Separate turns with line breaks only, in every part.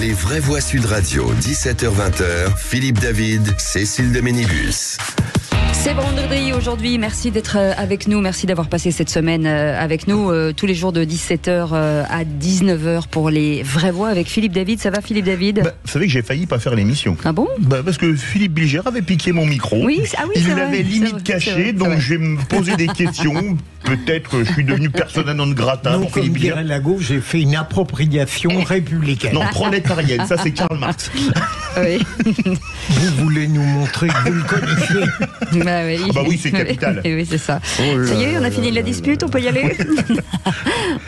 Les vraies voix Sud Radio, 17h-20h, Philippe David, Cécile de Ménibus.
C'est vendredi aujourd'hui, merci d'être avec nous, merci d'avoir passé cette semaine avec nous tous les jours de 17h à 19h pour les vraies voix avec Philippe David. Ça va Philippe David?
Vous savez que j'ai failli pas faire l'émission.
Ah bon?
Parce que Philippe Bilger avait piqué mon micro.
Oui,
il
c'est
l'avait
vrai,
limite caché, donc je vais me poser des questions. Peut-être je suis devenu persona non grata.
Non, comme dirait la gauche, j'ai fait une appropriation républicaine.
Non, prolétarienne, ça c'est Karl Marx.
Oui.
Vous voulez nous montrer que vous le connaissez?
Bah oui,
oui, c'est capital.
Oui, c'est ça. Ça y est, on a fini la dispute, on peut y aller.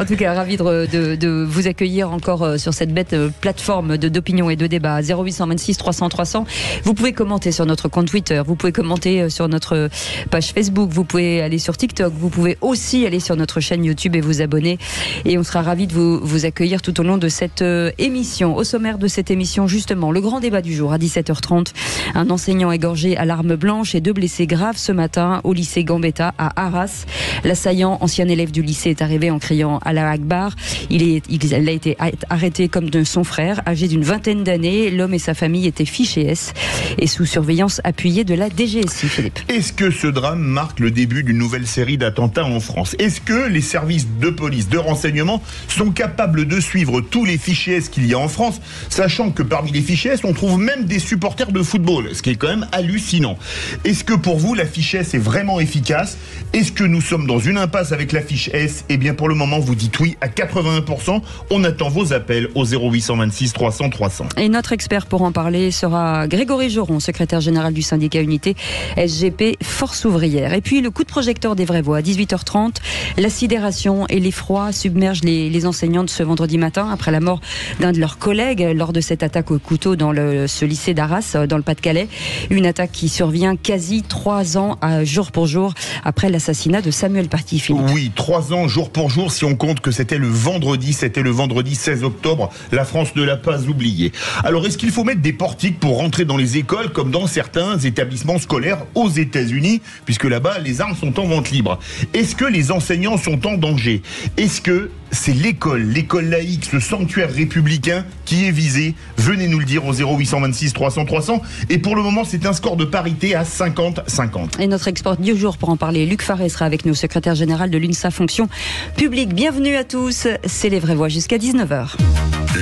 En tout cas, ravi de vous accueillir encore sur cette bête plateforme d'opinion et de débat. 0826 300 300. Vous pouvez commenter sur notre compte Twitter, vous pouvez commenter sur notre page Facebook, vous pouvez aller sur TikTok, vous pouvez aussi aller sur notre chaîne YouTube et vous abonner. Et on sera ravis de vous accueillir tout au long de cette émission. Au sommaire de cette émission, justement, le grand débat du jour à 17h30. Un enseignant égorgé à l'arme blanche et 2 blessés graves ce matin au lycée Gambetta à Arras. L'assaillant, ancien élève du lycée, est arrivé en criant Allah Akbar. Il a été arrêté comme de son frère, âgé d'une 20aine d'années. L'homme et sa famille étaient fichés S et sous surveillance appuyée de la DGSI. Philippe.
Est-ce que ce drame marque le début d'une nouvelle série d'attentats en France? Est-ce que les services de police, de renseignement sont capables de suivre tous les fichiers S qu'il y a en France, sachant que parmi les fichiers S, on trouve même des supporters de football, ce qui est quand même hallucinant. Est-ce que pour vous, la fiche S est vraiment efficace? Est-ce que nous sommes dans une impasse avec la fiche S? Eh bien, pour le moment, vous dites oui à 81%. On attend vos appels au 0826 300 300.
Et notre expert pour en parler sera Grégory Joron, secrétaire général du syndicat Unité SGP Force Ouvrière. Et puis, le coup de projecteur des vraies voix à 18h30. La sidération et l'effroi submergent les enseignantes ce vendredi matin après la mort d'un de leurs collègues lors de cette attaque au couteau dans ce lycée d'Arras, dans le Pas-de-Calais. Une attaque qui survient quasi 3 ans jour pour jour après l'assassinat de Samuel Paty. Philippe.
Oui, 3 ans jour pour jour si on compte que c'était le vendredi 16 octobre. La France ne l'a pas oublié. Alors est-ce qu'il faut mettre des portiques pour rentrer dans les écoles comme dans certains établissements scolaires aux États-Unis, puisque là-bas les armes sont en vente libre? Est-ce que les enseignants sont en danger? Est-ce que c'est l'école laïque, ce sanctuaire républicain qui est visé? Venez nous le dire au 0826 300 300. Et pour le moment, c'est un score de parité à 50-50.
Et notre expert du jour pour en parler, Luc Faré, sera avec nous, secrétaire général de l'UNSA Fonction Publique. Bienvenue à tous, c'est les vraies voix jusqu'à 19h.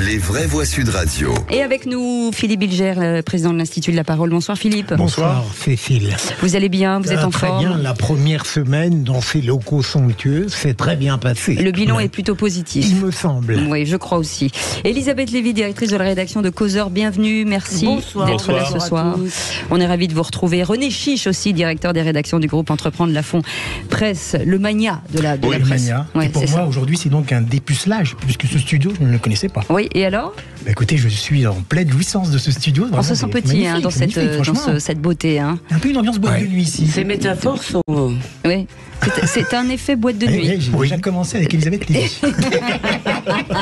Les vraies voix Sud Radio.
Et avec nous, Philippe Bilger, président de l'Institut de la Parole. Bonsoir Philippe.
Bonsoir Cécile.
Vous allez bien? Vous êtes en forme?
Très bien, la première semaine dans ces locaux somptueux s'est très bien passée.
Le bilan est plutôt positif.
Il me semble.
Oui, je crois aussi. Elisabeth Lévy, directrice de la rédaction de Causeur, bienvenue, merci d'être là ce soir. On est ravis de vous retrouver. René Chiche aussi, directeur des rédactions du groupe Entreprendre Lafon Presse, le mania de la presse.
Mania.
Ouais,
et pour moi, aujourd'hui, c'est donc un dépucelage, puisque ce studio, je ne le connaissais pas.
Oui, et alors?
Écoutez, je suis en pleine jouissance de ce studio.
On se sent petit dans cette beauté. Hein.
Un peu une ambiance boîte de nuit ici.
Ces métaphores sont...
Oui, c'est un effet boîte de nuit.
J'ai déjà commencé avec Elisabeth Lévy.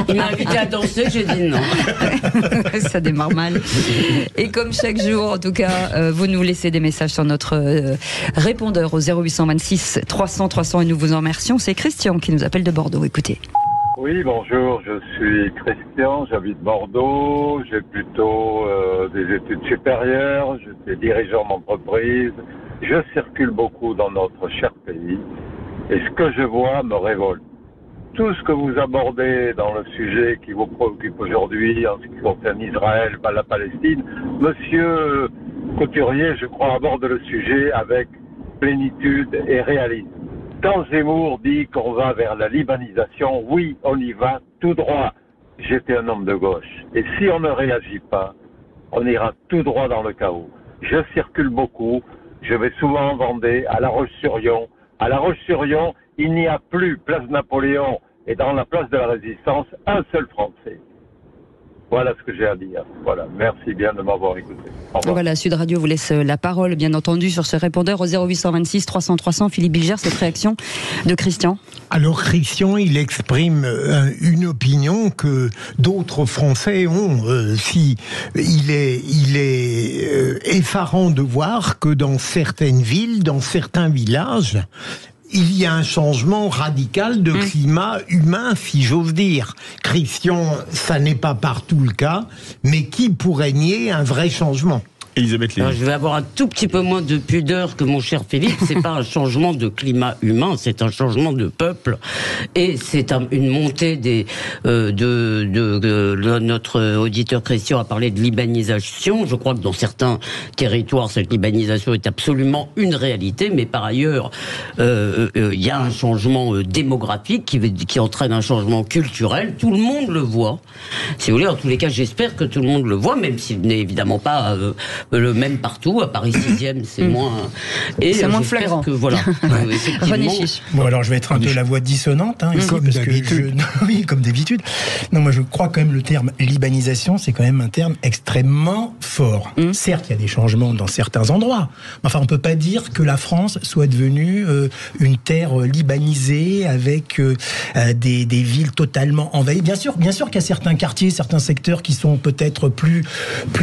Il m'a invité à danser, j'ai dit non.
Ça démarre mal. Et comme chaque jour, en tout cas, vous nous laissez des messages sur notre répondeur au 0826 300 300 et nous vous en remercions. C'est Christian qui nous appelle de Bordeaux. Écoutez.
Oui, bonjour, je suis Christian, j'habite Bordeaux, j'ai plutôt des études supérieures, je suis dirigeant d'entreprise, je circule beaucoup dans notre cher pays et ce que je vois me révolte. Tout ce que vous abordez dans le sujet qui vous préoccupe aujourd'hui en ce qui concerne Israël, la Palestine, Monsieur Couturier, je crois, aborde le sujet avec plénitude et réalisme. Quand Zemmour dit qu'on va vers la libanisation, oui, on y va tout droit. J'étais un homme de gauche. Et si on ne réagit pas, on ira tout droit dans le chaos. Je circule beaucoup. Je vais souvent en Vendée, à La Roche-sur-Yon. À La Roche-sur-Yon, il n'y a plus place Napoléon et dans la place de la Résistance, un seul Français. Voilà ce que j'ai à dire. Voilà, merci bien de m'avoir écouté.
Voilà, Sud Radio vous laisse la parole, bien entendu, sur ce répondeur au 0826 300 300. Philippe Bilger, cette réaction de Christian.
Alors Christian, il exprime une opinion que d'autres Français ont. Il est effarant de voir que dans certaines villes, dans certains villages, il y a un changement radical de climat humain, si j'ose dire. Christian, ça n'est pas partout le cas, mais qui pourrait nier un vrai changement ?
Elisabeth Lévy.
Alors, je vais avoir un tout petit peu moins de pudeur que mon cher Philippe. C'est pas un changement de climat humain, c'est un changement de peuple. Et c'est une montée notre auditeur Christian a parlé de libanisation. Je crois que dans certains territoires, cette libanisation est absolument une réalité. Mais par ailleurs, il y a un changement démographique qui entraîne un changement culturel. Tout le monde le voit. Si vous voulez, en tous les cas, j'espère que tout le monde le voit, même s'il n'est évidemment pas le même partout. À Paris 6e, c'est moins... Et
c'est moins flagrant.
Que, voilà,
René Chiche.
Bon, alors je vais être un peu la voix dissonante ici,
Comme
parce que
d'habitude.
oui, comme d'habitude. Non, moi je crois quand même le terme libanisation, c'est quand même un terme extrêmement fort. Certes, il y a des changements dans certains endroits. Enfin, on peut pas dire que la France soit devenue une terre libanisée avec des villes totalement envahies. Bien sûr qu'il y a certains quartiers, certains secteurs qui sont peut-être plus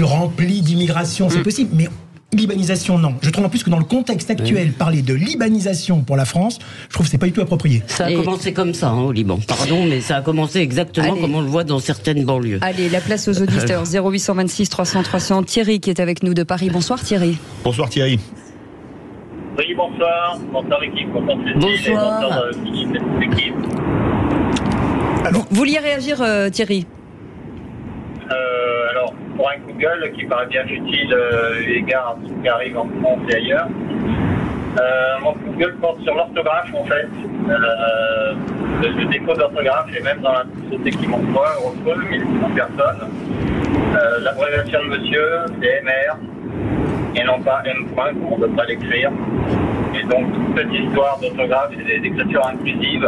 remplis d'immigration, c'est possible, mais libanisation, non. Je trouve en plus que dans le contexte actuel, parler de libanisation pour la France, je trouve que c'est pas du tout approprié.
Ça a commencé comme ça, au Liban. Pardon, mais ça a commencé exactement comme on le voit dans certaines banlieues.
Allez, la place aux auditeurs. 0826 300 300. Thierry qui est avec nous de Paris. Bonsoir Thierry.
Bonsoir Thierry.
Oui, bonsoir. Bonsoir équipe. Bonsoir Cécile.
Bonsoir.
Bonsoir Philippe et toute l'équipe.
Vous vouliez réagir Thierry?
Alors, pour un coup de gueule qui paraît bien futile eu égard à ce qui arrive en France et ailleurs, mon coup de gueule porte sur l'orthographe en fait. Le défaut d'orthographe, et même dans la société qui m'emploie, heureux, 1600 personnes. L'abréviation de monsieur, c'est MR, et non pas M. comme on ne peut pas l'écrire. Et donc, toute cette histoire d'orthographe et d'écriture inclusive,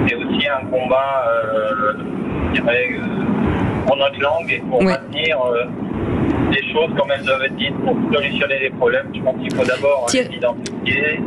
c'est aussi un combat, je dirais, en notre langue et pour maintenir des choses comme elles doivent être dites pour solutionner les problèmes. Je pense qu'il faut d'abord les identifier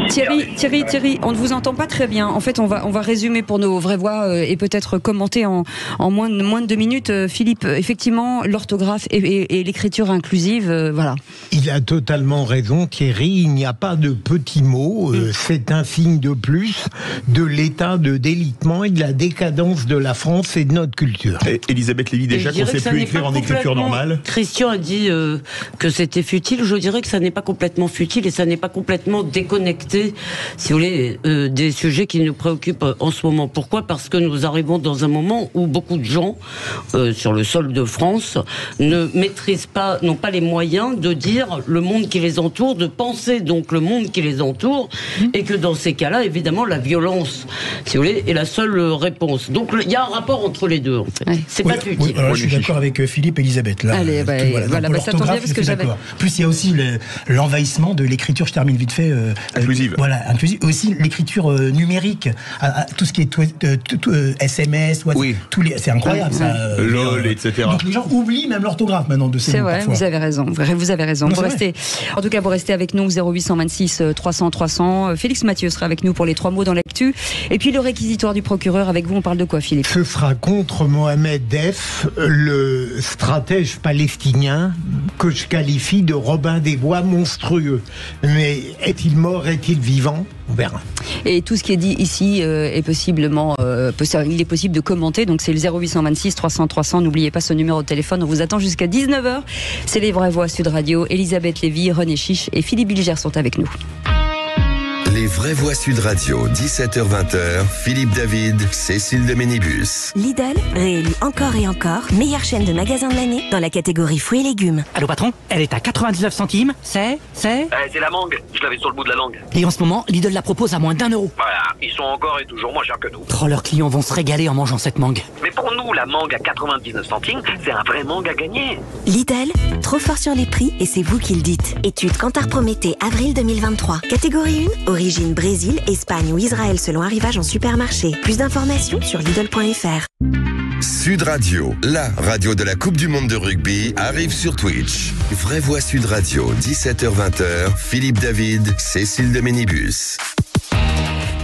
Thierry, on ne vous entend pas très bien. En fait, on va résumer pour nos vraies voix et peut-être commenter en moins de 2 minutes. Philippe, effectivement, l'orthographe et l'écriture inclusive, voilà.
Il a totalement raison, Thierry. Il n'y a pas de petits mots. C'est un signe de plus de l'état de délitement et de la décadence de la France et de notre culture.
Elisabeth Lévy, déjà qu'on ne sait plus écrire en écriture normale.
Christian a dit que c'était futile. Je dirais que ça n'est pas complètement futile et ça n'est pas complètement déconnecté, si vous voulez, des sujets qui nous préoccupent en ce moment. Pourquoi ? Parce que nous arrivons dans un moment où beaucoup de gens sur le sol de France ne maîtrisent pas, n'ont pas les moyens de dire le monde qui les entoure, de penser donc le monde qui les entoure, et que dans ces cas-là, évidemment, la violence, si vous voulez, est la seule réponse. Donc il y a un rapport entre les deux, en fait. Ouais. C'est pas futile.
Oui, je suis d'accord avec Philippe et Elisabeth. Là,
allez, ça tombe bien parce que j'avais...
Plus il y a aussi l'envahissement de l'écriture, je termine vite fait.
Inclusive.
Voilà, inclusive. Aussi l'écriture numérique, tout ce qui est SMS, c'est incroyable. Ça,
LOL, etc.
Donc les gens oublient même l'orthographe maintenant de ces mots.
C'est vrai,
parfois.
vous avez raison.
Non,
En tout cas, vous restez avec nous, 0826 300 300. Félix Mathieu sera avec nous pour les 3 mots dans l'actu. Et puis le réquisitoire du procureur, avec vous, on parle de quoi, Philippe ?
Ce sera contre Mohamed Def, le stratège palestinien que je qualifie de Robin des Bois monstrueux. Mais est-il mort, est-il vivant ? On verra.
Et tout ce qui est dit ici est possiblement, il est possible de commenter. Donc c'est le 0826 300 300. N'oubliez pas ce numéro de téléphone. On vous attend jusqu'à 19h. C'est les vraies voix Sud Radio. Elisabeth Lévy, René Chiche et Philippe Bilger sont avec nous.
Les vraies voix Sud Radio, 17h-20h, Philippe David, Cécile de Ménibus.
Lidl, réélu encore et encore, meilleure chaîne de magasins de l'année dans la catégorie fruits et légumes.
Allô patron, elle est à 99 centimes, c'est
C'est la mangue, je l'avais sur le bout de la langue.
Et en ce moment, Lidl la propose à moins d'1 euro.
Voilà, ils sont encore et toujours moins chers que nous.
Oh, leurs clients vont se régaler en mangeant cette mangue.
Mais pour nous, la mangue à 99 centimes, c'est un vrai mangue à gagner.
Lidl, trop fort sur les prix et c'est vous qui le dites. Étude Kantar Prométhée, avril 2023. Catégorie 1, origine Brésil, Espagne ou Israël selon arrivage en supermarché. Plus d'informations sur Lidl.fr.
Sud Radio, la radio de la Coupe du Monde de rugby, arrive sur Twitch. Vraie voix Sud Radio, 17h-20h, Philippe David, Cécile de Ménibus.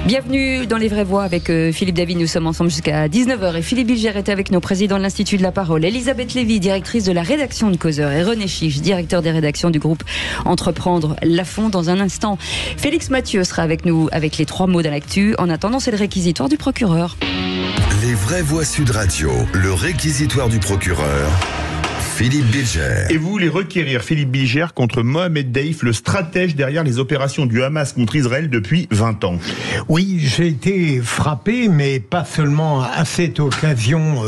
Bienvenue dans Les Vraies Voix avec Philippe David. Nous sommes ensemble jusqu'à 19h et Philippe Bilger est avec nous, président de l'Institut de la Parole. Elisabeth Lévy, directrice de la rédaction de Causeur, et René Chiche, directeur des rédactions du groupe Entreprendre Lafond. Dans un instant, Félix Mathieu sera avec nous avec les 3 mots dans l'actu. En attendant, c'est le réquisitoire du procureur.
Les Vraies Voix Sud Radio, le réquisitoire du procureur. Philippe Bilger.
Et vous voulez requérir Philippe Bilger contre Mohamed Daif, le stratège derrière les opérations du Hamas contre Israël depuis 20 ans.
Oui, j'ai été frappé, mais pas seulement à cette occasion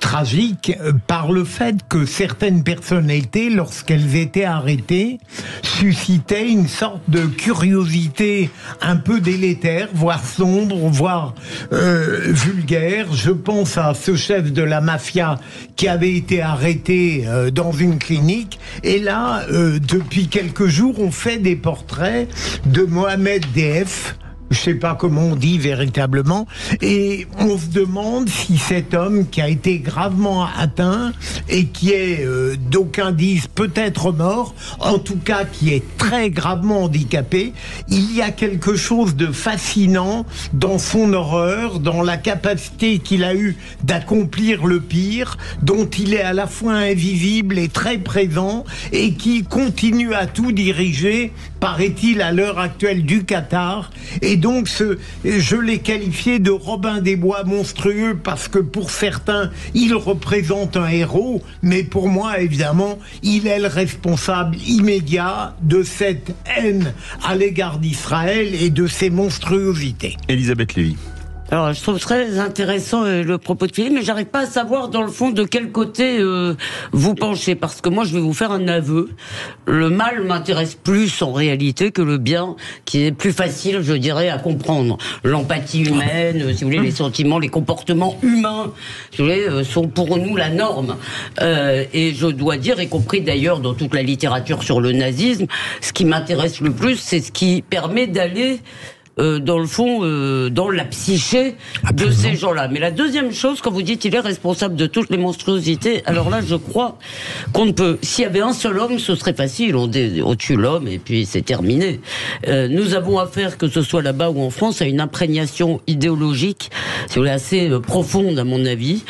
tragique, par le fait que certaines personnalités, lorsqu'elles étaient arrêtées, suscitaient une sorte de curiosité un peu délétère, voire sombre, voire vulgaire. Je pense à ce chef de la mafia qui avait été arrêté dans une clinique, et là depuis quelques jours on fait des portraits de Mohamed Daif, je sais pas comment on dit véritablement, et on se demande si cet homme qui a été gravement atteint et qui est, d'aucuns disent peut-être mort, en tout cas qui est très gravement handicapé, il y a quelque chose de fascinant dans son horreur, dans la capacité qu'il a eue d'accomplir le pire, dont il est à la fois invisible et très présent, et qui continue à tout diriger, paraît-il, à l'heure actuelle du Qatar. Et donc je l'ai qualifié de Robin des Bois monstrueux, parce que pour certains il représente un héros, mais pour moi évidemment il est le responsable immédiat de cette haine à l'égard d'Israël et de ses monstruosités.
Elisabeth Lévy.
Alors, je trouve très intéressant le propos de Philippe, mais j'arrive pas à savoir dans le fond de quel côté vous penchez, parce que moi je vais vous faire un aveu. Le mal m'intéresse plus en réalité que le bien, qui est plus facile, je dirais, à comprendre. L'empathie humaine, si vous voulez, les sentiments, les comportements humains, si vous voulez, sont pour nous la norme. Et je dois dire, y compris d'ailleurs dans toute la littérature sur le nazisme, ce qui m'intéresse le plus, c'est ce qui permet d'aller dans le fond, dans la psyché de ces gens-là. Mais la deuxième chose, quand vous dites qu'il est responsable de toutes les monstruosités, alors là, je crois qu'on ne peut... S'il y avait un seul homme, ce serait facile. On tue l'homme et puis c'est terminé. Nous avons affaire, que ce soit là-bas ou en France, à une imprégnation idéologique, si vous voulez, assez profonde à mon avis,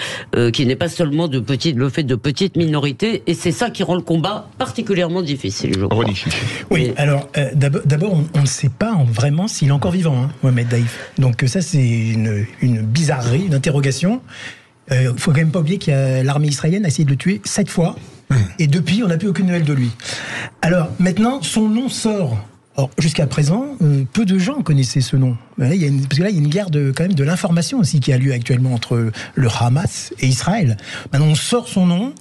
qui n'est pas seulement le fait de petites minorités, et c'est ça qui rend le combat particulièrement difficile, je crois.
Oui, alors d'abord, on ne sait pas vraiment s'il est encore vivant, Mohamed Daif. Donc ça, c'est une bizarrerie, une interrogation. Il faut quand même pas oublier que l'armée israélienne a essayé de le tuer 7 fois, et depuis, on n'a plus aucune nouvelle de lui. Alors maintenant, son nom sort. Or, jusqu'à présent, peu de gens connaissaient ce nom. Parce que là, il y a une guerre quand même de l'information aussi qui a lieu actuellement entre le Hamas et Israël. Maintenant, on sort son nom.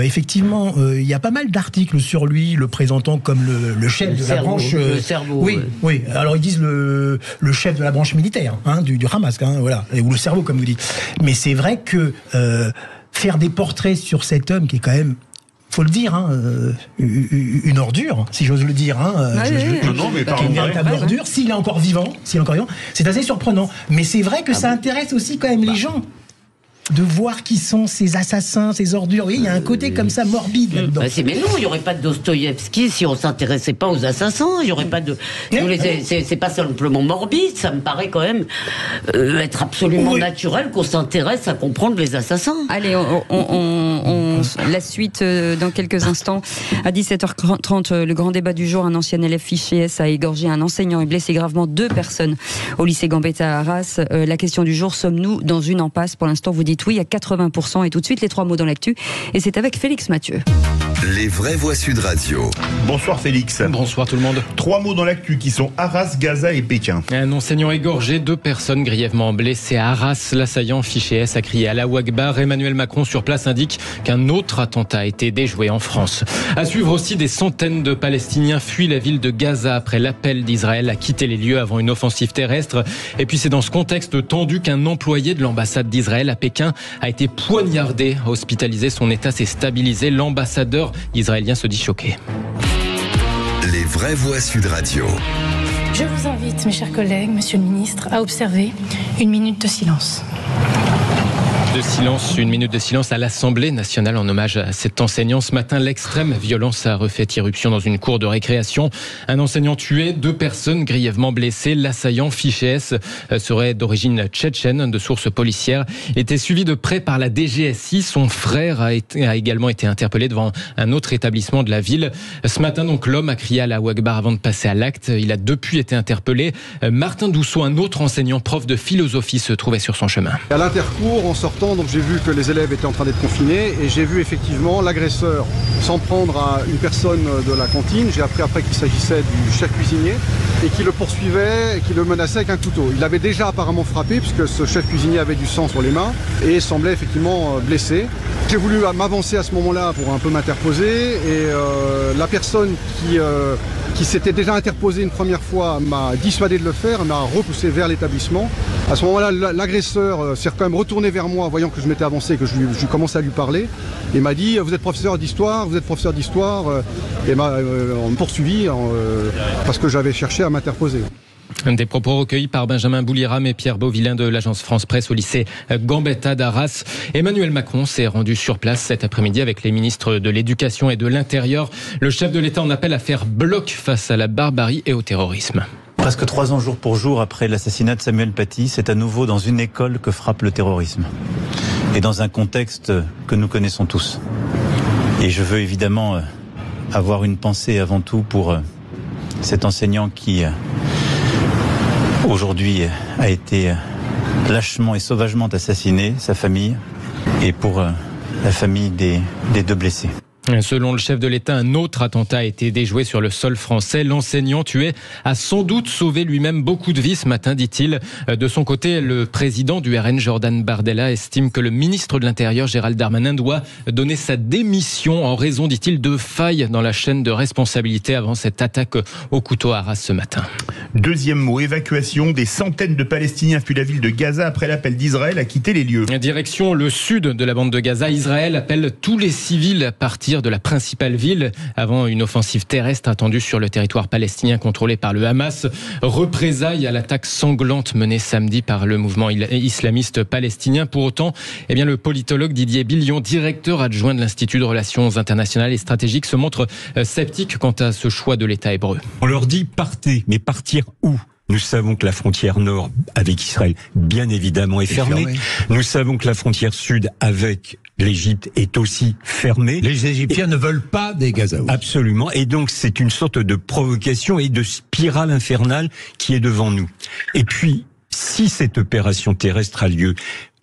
Effectivement, il y a pas mal d'articles sur lui, le présentant comme le chef de la branche.
Le cerveau.
Oui. Alors, ils disent le chef de la branche militaire du Hamas, voilà, ou le cerveau, comme vous dites. Mais c'est vrai que faire des portraits sur cet homme qui est quand même, faut le dire, une ordure, si j'ose le dire. Une véritable ordure, s'il est encore vivant, c'est assez surprenant. Mais c'est vrai que ça intéresse aussi quand même les gens de voir qui sont ces assassins, ces ordures. Oui, il y a un côté comme ça morbide là-dedans.
Mais non, il n'y aurait pas de Dostoïevski si on ne s'intéressait pas aux assassins. Il n'y aurait pas de... C'est pas simplement morbide, ça me paraît quand même être absolument naturel qu'on s'intéresse à comprendre les assassins.
Allez, la suite dans quelques instants. À 17h30, le grand débat du jour, un ancien élève fiché S a égorgé un enseignant et blessé gravement 2 personnes au lycée Gambetta à Arras. La question du jour, sommes-nous dans une impasse? Pour l'instant, vous dites oui à 80%. Et tout de suite, les 3 mots dans l'actu. Et c'est avec Félix Mathieu.
Les Vraies Voix Sud Radio.
Bonsoir Félix.
Bonsoir tout le monde.
3 mots dans l'actu qui sont Arras, Gaza et Pékin.
Un enseignant égorgé, 2 personnes grièvement blessées à Arras. L'assaillant fiché S a crié Allahu Akbar. Emmanuel Macron sur place indique qu'un autre attentat a été déjoué en France. À suivre aussi, des centaines de Palestiniens fuient la ville de Gaza après l'appel d'Israël à quitter les lieux avant une offensive terrestre. Et puis c'est dans ce contexte tendu qu'un employé de l'ambassade d'Israël à Pékin a été poignardé. Hospitalisé, son état s'est stabilisé. L'ambassadeur israélien se dit choqué.
Les Vraies Voix Sud Radio.
Je vous invite, mes chers collègues, monsieur le ministre, à observer une minute de silence.
De silence, une minute de silence à l'Assemblée nationale en hommage à cet enseignant. Ce matin, l'extrême violence a refait irruption dans une cour de récréation. Un enseignant tué, 2 personnes grièvement blessées. L'assaillant, fiché S, serait d'origine tchétchène, de sources policières. Il était suivi de près par la DGSI. Son frère a également été interpellé devant un autre établissement de la ville. Ce matin, donc, l'homme a crié Allahu Akbar avant de passer à l'acte. Il a depuis été interpellé. Martin Dousseau, un autre enseignant, prof de philosophie, se trouvait sur son chemin.
À l'intercours, en sortant, donc j'ai vu que les élèves étaient en train d'être confinés et j'ai vu effectivement l'agresseur s'en prendre à une personne de la cantine. J'ai appris après qu'il s'agissait du chef cuisinier et qui le poursuivait et qui le menaçait avec un couteau. Il avait déjà apparemment frappé puisque ce chef cuisinier avait du sang sur les mains et semblait effectivement blessé. J'ai voulu m'avancer à ce moment-là pour un peu m'interposer et la personne qui s'était déjà interposée une première fois m'a dissuadé de le faire, m'a repoussé vers l'établissement. À ce moment-là, l'agresseur s'est quand même retourné vers moi, voyant que je m'étais avancé et que je commençais à lui parler. Il m'a dit « Vous êtes professeur d'histoire, vous êtes professeur d'histoire » et m'a poursuivi parce que j'avais cherché à m'interposer.
Des propos recueillis par Benjamin Bouliram et Pierre Beauvillain de l'agence France-Presse au lycée Gambetta d'Arras. Emmanuel Macron s'est rendu sur place cet après-midi avec les ministres de l'Éducation et de l'Intérieur. Le chef de l'État en appelle à faire bloc face à la barbarie et au terrorisme.
Presque 3 ans jour pour jour après l'assassinat de Samuel Paty, c'est à nouveau dans une école que frappe le terrorisme. Et dans un contexte que nous connaissons tous. Et je veux évidemment avoir une pensée avant tout pour cet enseignant qui aujourd'hui a été lâchement et sauvagement assassiné, sa famille, et pour la famille des 2 blessés.
Selon le chef de l'État, un autre attentat a été déjoué sur le sol français. L'enseignant tué a sans doute sauvé lui-même beaucoup de vies ce matin, dit-il. De son côté, le président du RN, Jordan Bardella, estime que le ministre de l'Intérieur, Gérald Darmanin, doit donner sa démission en raison, dit-il, de failles dans la chaîne de responsabilité avant cette attaque au couteau à Arras ce matin.
Deuxième mot, évacuation. Des centaines de Palestiniens fuient la ville de Gaza après l'appel d'Israël à quitter les lieux.
Direction le sud de la bande de Gaza, Israël appelle tous les civils à partir de la principale ville avant une offensive terrestre attendue sur le territoire palestinien contrôlé par le Hamas. Représailles à l'attaque sanglante menée samedi par le mouvement islamiste palestinien. Pour autant, le politologue Didier Billion, directeur adjoint de l'Institut de Relations internationales et stratégiques, se montre sceptique quant à ce choix de l'État hébreu.
On leur dit partez, mais partir où ? Nous savons que la frontière nord avec Israël, bien évidemment, est fermée. Nous savons que la frontière sud avec l'Égypte est aussi fermée.
Les Égyptiens ne veulent pas des Gazaouis.
Absolument. Et donc, c'est une sorte de provocation et de spirale infernale qui est devant nous. Et puis, si cette opération terrestre a lieu,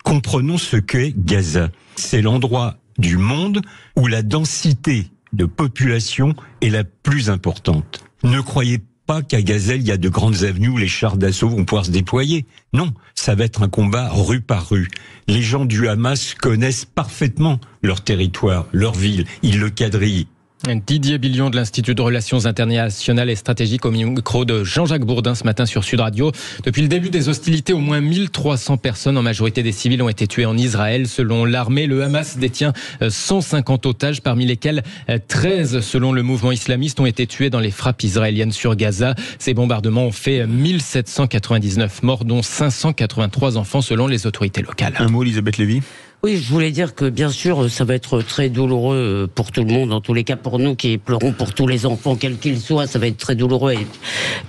comprenons ce qu'est Gaza. C'est l'endroit du monde où la densité de population est la plus importante. Ne croyez pas qu'à Gaza, il y a de grandes avenues où les chars d'assaut vont pouvoir se déployer. Non, ça va être un combat rue par rue. Les gens du Hamas connaissent parfaitement leur territoire, leur ville, ils le quadrillent.
Didier Billion de l'Institut de Relations internationales et stratégiques au micro de Jean-Jacques Bourdin ce matin sur Sud Radio. Depuis le début des hostilités, au moins 1300 personnes, en majorité des civils, ont été tuées en Israël. Selon l'armée, le Hamas détient 150 otages, parmi lesquels 13, selon le mouvement islamiste, ont été tués dans les frappes israéliennes sur Gaza. Ces bombardements ont fait 1799 morts, dont 583 enfants, selon les autorités locales.
Un mot, Elisabeth Lévy ?
Oui, je voulais dire que bien sûr, ça va être très douloureux pour tout le monde, en tous les cas pour nous qui pleurons pour tous les enfants, quels qu'ils soient, ça va être très douloureux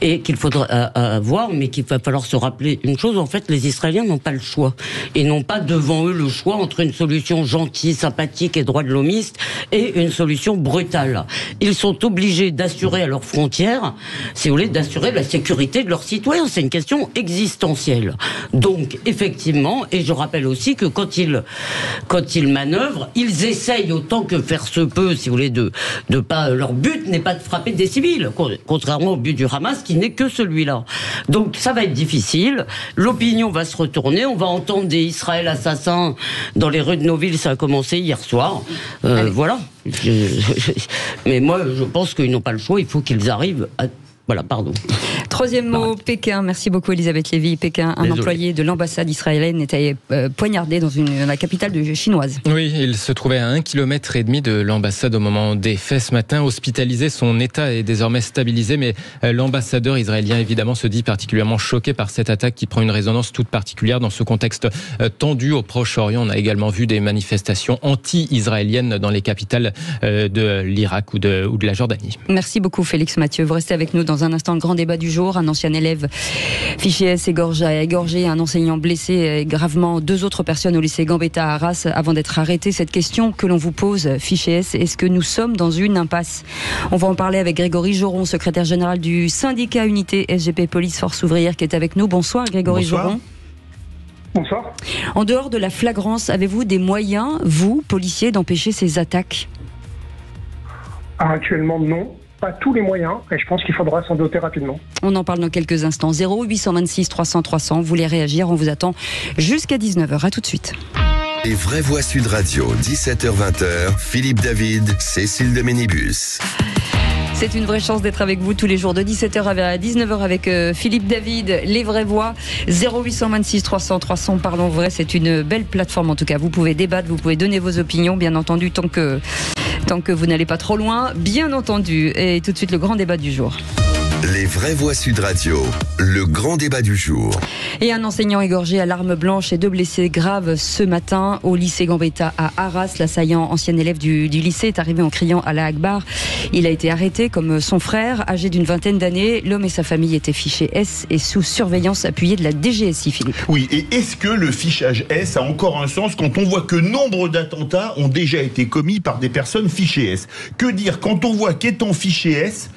et qu'il faudra voir, mais qu'il va falloir se rappeler une chose, en fait, les Israéliens n'ont pas le choix. Ils n'ont pas devant eux le choix entre une solution gentille, sympathique et droit de l'homiste et une solution brutale. Ils sont obligés d'assurer à leurs frontières, si vous voulez, d'assurer la sécurité de leurs citoyens. C'est une question existentielle. Donc, effectivement, et je rappelle aussi que quand ils manœuvrent, ils essayent autant que faire se peut, si vous voulez, de pas, leur but n'est pas de frapper des civils, contrairement au but du Hamas qui n'est que celui-là. Donc ça va être difficile, l'opinion va se retourner, on va entendre des Israël assassins dans les rues de nos villes, ça a commencé hier soir, voilà. Mais moi je pense qu'ils n'ont pas le choix, il faut qu'ils arrivent Voilà, pardon.
Troisième mot, Pékin. Merci beaucoup Elisabeth Lévy. Pékin, un employé de l'ambassade israélienne était poignardé dans la capitale chinoise.
Oui, il se trouvait à 1,5 km de l'ambassade au moment des faits ce matin. Hospitalisé, son état est désormais stabilisé, mais l'ambassadeur israélien évidemment se dit particulièrement choqué par cette attaque qui prend une résonance toute particulière dans ce contexte tendu au Proche-Orient. On a également vu des manifestations anti-israéliennes dans les capitales de l'Irak ou de la Jordanie.
Merci beaucoup Félix Mathieu. Vous restez avec nous dans un instant. Le grand débat du jour. Un ancien élève fiché S égorgé, un enseignant blessé et gravement, 2 autres personnes au lycée Gambetta à Arras avant d'être arrêtés. Cette question que l'on vous pose, fiché S, est-ce que nous sommes dans une impasse? On va en parler avec Grégory Joron, secrétaire général du syndicat Unité SGP Police Force Ouvrière qui est avec nous. Bonsoir Grégory Joron.
Bonsoir.
En dehors de la flagrance, avez-vous des moyens, vous, policiers, d'empêcher ces attaques?
Actuellement, non. Pas tous les moyens, et je pense qu'il faudra s'en doter rapidement.
On en parle dans quelques instants. 0826 300 300. Vous voulez réagir? On vous attend jusqu'à 19h. À tout de suite.
Les vraies voix Sud Radio, 17h-20h. Philippe David, Cécile de Ménibus.
C'est une vraie chance d'être avec vous tous les jours de 17h à 19h avec Philippe David, les vraies voix. 0826 300 300. Parlons vrai. C'est une belle plateforme en tout cas. Vous pouvez débattre, vous pouvez donner vos opinions, bien entendu, tant que vous n'allez pas trop loin, bien entendu. Et tout de suite, le grand débat du jour.
Les vraies voix Sud Radio, le grand débat du jour.
Et un enseignant égorgé à l'arme blanche et 2 blessés graves ce matin au lycée Gambetta à Arras. L'assaillant, ancien élève du lycée, est arrivé en criant Allah Akbar. Il a été arrêté comme son frère, âgé d'une vingtaine d'années. L'homme et sa famille étaient fichés S et sous surveillance appuyée de la DGSI, Philippe.
Oui, et est-ce que le fichage S a encore un sens quand on voit que nombre d'attentats ont déjà été commis par des personnes fichées S? Que dire quand on voit qu'étant fichés S,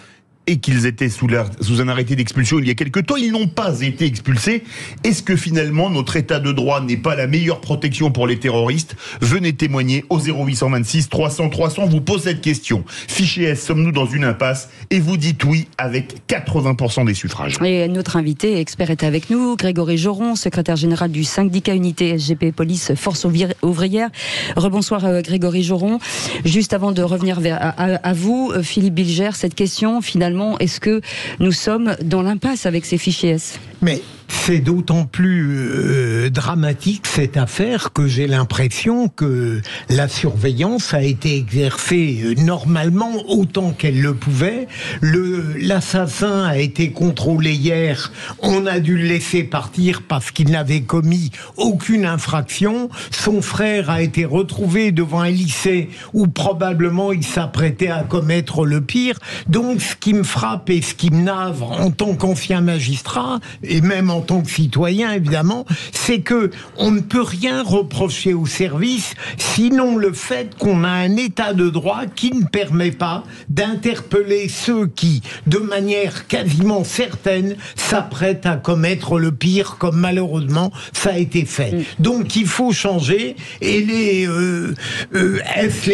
et qu'ils étaient sous un arrêté d'expulsion il y a quelque temps, ils n'ont pas été expulsés. Est-ce que finalement notre état de droit n'est pas la meilleure protection pour les terroristes? Venez témoigner au 0826 300 300. Vous pose cette question. Fiché S, sommes-nous dans une impasse? Et vous dites oui avec 80% des suffrages.
Et notre invité expert est avec nous, Grégory Joron, secrétaire général du syndicat Unité SGP Police Force Ouvrière. Rebonsoir Grégory Joron. Juste avant de revenir à vous, Philippe Bilger, cette question finalement, est-ce que nous sommes dans l'impasse avec ces fichiers S?
Mais c'est d'autant plus dramatique cette affaire que j'ai l'impression que la surveillance a été exercée normalement autant qu'elle le pouvait. L'assassin a été contrôlé hier, on a dû le laisser partir parce qu'il n'avait commis aucune infraction. Son frère a été retrouvé devant un lycée où probablement il s'apprêtait à commettre le pire. Donc ce qui me frappe et ce qui me navre en tant qu'ancien magistrat et même en tant que citoyen évidemment, c'est que on ne peut rien reprocher au service sinon le fait qu'on a un état de droit qui ne permet pas d'interpeller ceux qui, de manière quasiment certaine, s'apprêtent à commettre le pire, comme malheureusement ça a été fait. Donc il faut changer, et les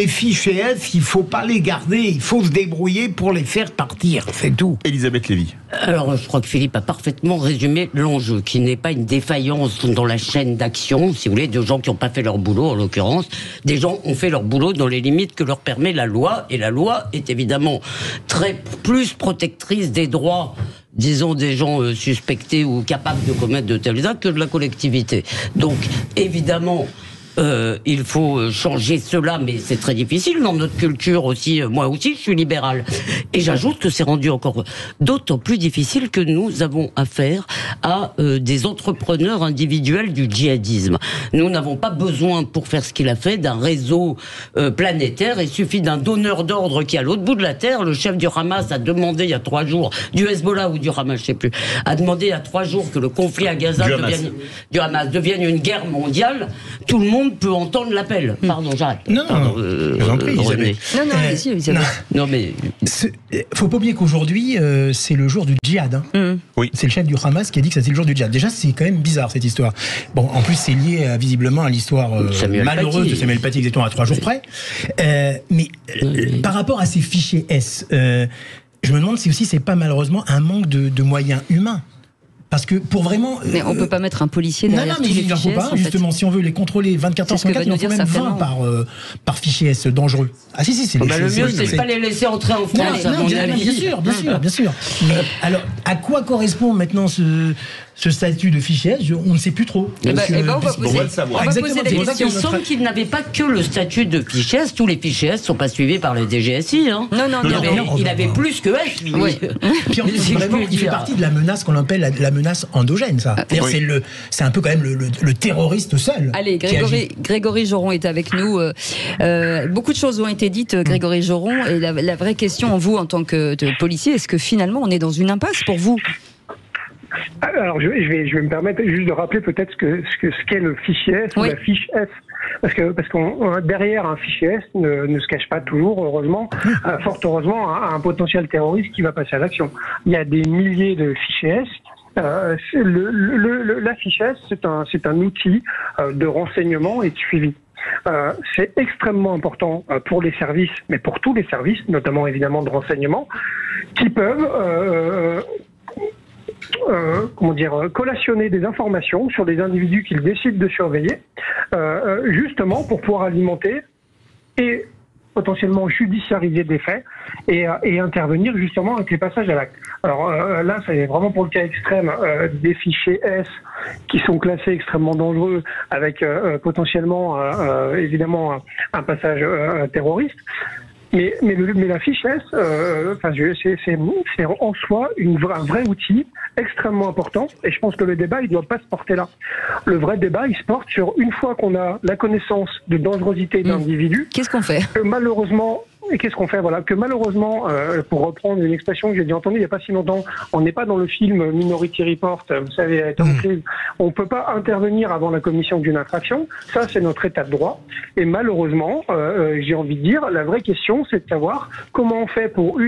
fichiers S, il ne faut pas les garder, il faut se débrouiller pour les faire partir, c'est tout.
Elisabeth Lévy.
Alors, je crois que Philippe a parfaitement résumé l'enjeu, qui n'est pas une défaillance dans la chaîne d'action, si vous voulez, de gens qui n'ont pas fait leur boulot, en l'occurrence. Des gens ont fait leur boulot dans les limites que leur permet la loi, et la loi est évidemment plus protectrice des droits, disons, des gens suspectés ou capables de commettre de tels actes que de la collectivité. Donc, évidemment, il faut changer cela, mais c'est très difficile dans notre culture aussi. Moi aussi, je suis libéral. Et j'ajoute que c'est rendu encore d'autant plus difficile que nous avons affaire à des entrepreneurs individuels du djihadisme. Nous n'avons pas besoin, pour faire ce qu'il a fait, d'un réseau planétaire. Il suffit d'un donneur d'ordre qui est à l'autre bout de la Terre. Le chef du Hamas a demandé il y a 3 jours, du Hezbollah ou du Hamas, je sais plus, a demandé il y a 3 jours que le conflit à Gaza devienne une guerre mondiale. Tout le monde peut entendre l'appel. Pardon, j'arrête.
Non, je vous en prie, Isabelle.
Non, mais
faut pas oublier qu'aujourd'hui, c'est le jour du djihad.
Oui.
C'est le chef du Hamas qui a dit que ça c'est le jour du djihad. Déjà, c'est quand même bizarre cette histoire. Bon, en plus, c'est lié visiblement à l'histoire malheureuse de Samuel Paty, exactement à 3 jours près. Mais par rapport à ces fichiers S, je me demande si aussi c'est pas malheureusement un manque de moyens humains. Parce que pour vraiment...
Mais on peut pas mettre un policier derrière tous les fichiers S.
Il n'en faut pas, justement, si on veut les contrôler 24 heures sur 24, il en faut même 20 par fichier S dangereux. Ah si, c'est
le mieux, c'est pas les laisser entrer en France, à mon avis.
Bien sûr. Alors, à quoi correspond maintenant ce statut de fichier S? On ne sait plus trop.
On va poser des questions.
Il semble qu'il n'avait pas que le statut de fichier S. Tous les fichiers S ne sont pas suivis par le DGSI. Hein.
Non.
Il avait plus que S.
Oui.
Puis vraiment, il fait partie de la menace qu'on appelle la menace endogène, ça. C'est un peu quand même le terroriste seul.
Allez, Grégory Joron est avec nous. Beaucoup de choses ont été dites, Grégory Joron. Et la vraie question, vous, en tant que policier, est-ce que finalement on est dans une impasse pour vous?
Alors, je vais me permettre juste de rappeler peut-être ce qu'est le fichier S ou la fiche S. Parce que derrière un fichier S ne se cache pas toujours, heureusement, fort heureusement, un potentiel terroriste qui va passer à l'action. Il y a des milliers de fichiers S. La fiche S, c'est un outil de renseignement et de suivi. C'est extrêmement important pour les services, mais pour tous les services, notamment évidemment de renseignement, qui peuvent collationner des informations sur des individus qu'ils décident de surveiller, justement pour pouvoir alimenter et potentiellement judiciariser des faits et intervenir justement avec les passages à l'acte. Alors là, c'est vraiment pour le cas extrême des fichiers S qui sont classés extrêmement dangereux avec potentiellement évidemment un passage terroriste. Mais la fiche S, c'est en soi un vrai outil extrêmement important, et je pense que le débat, il ne doit pas se porter là. Le vrai débat, il se porte sur, une fois qu'on a la connaissance de dangerosité d'individus,
qu'est-ce qu'on fait?
Malheureusement, pour reprendre une expression que j'ai déjà entendue il n'y a pas si longtemps, on n'est pas dans le film Minority Report, vous savez, Tom Cruise, on ne peut pas intervenir avant la commission d'une infraction, ça c'est notre état de droit, et malheureusement, j'ai envie de dire, la vraie question c'est de savoir comment on fait pour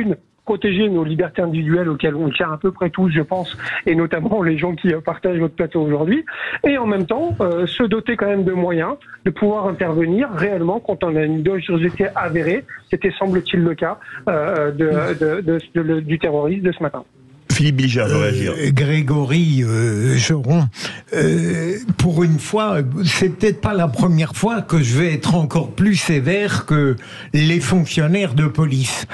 protéger nos libertés individuelles auxquelles on tient à peu près tous, je pense, et notamment les gens qui partagent votre plateau aujourd'hui, et en même temps se doter quand même de moyens de pouvoir intervenir réellement quand on a une dangerosité avérée. C'était semble-t-il le cas du terroriste de ce matin.
Philippe Biljard veut réagir.
Grégory Joron, pour une fois, c'est peut-être pas la première fois que je vais être encore plus sévère que les fonctionnaires de police.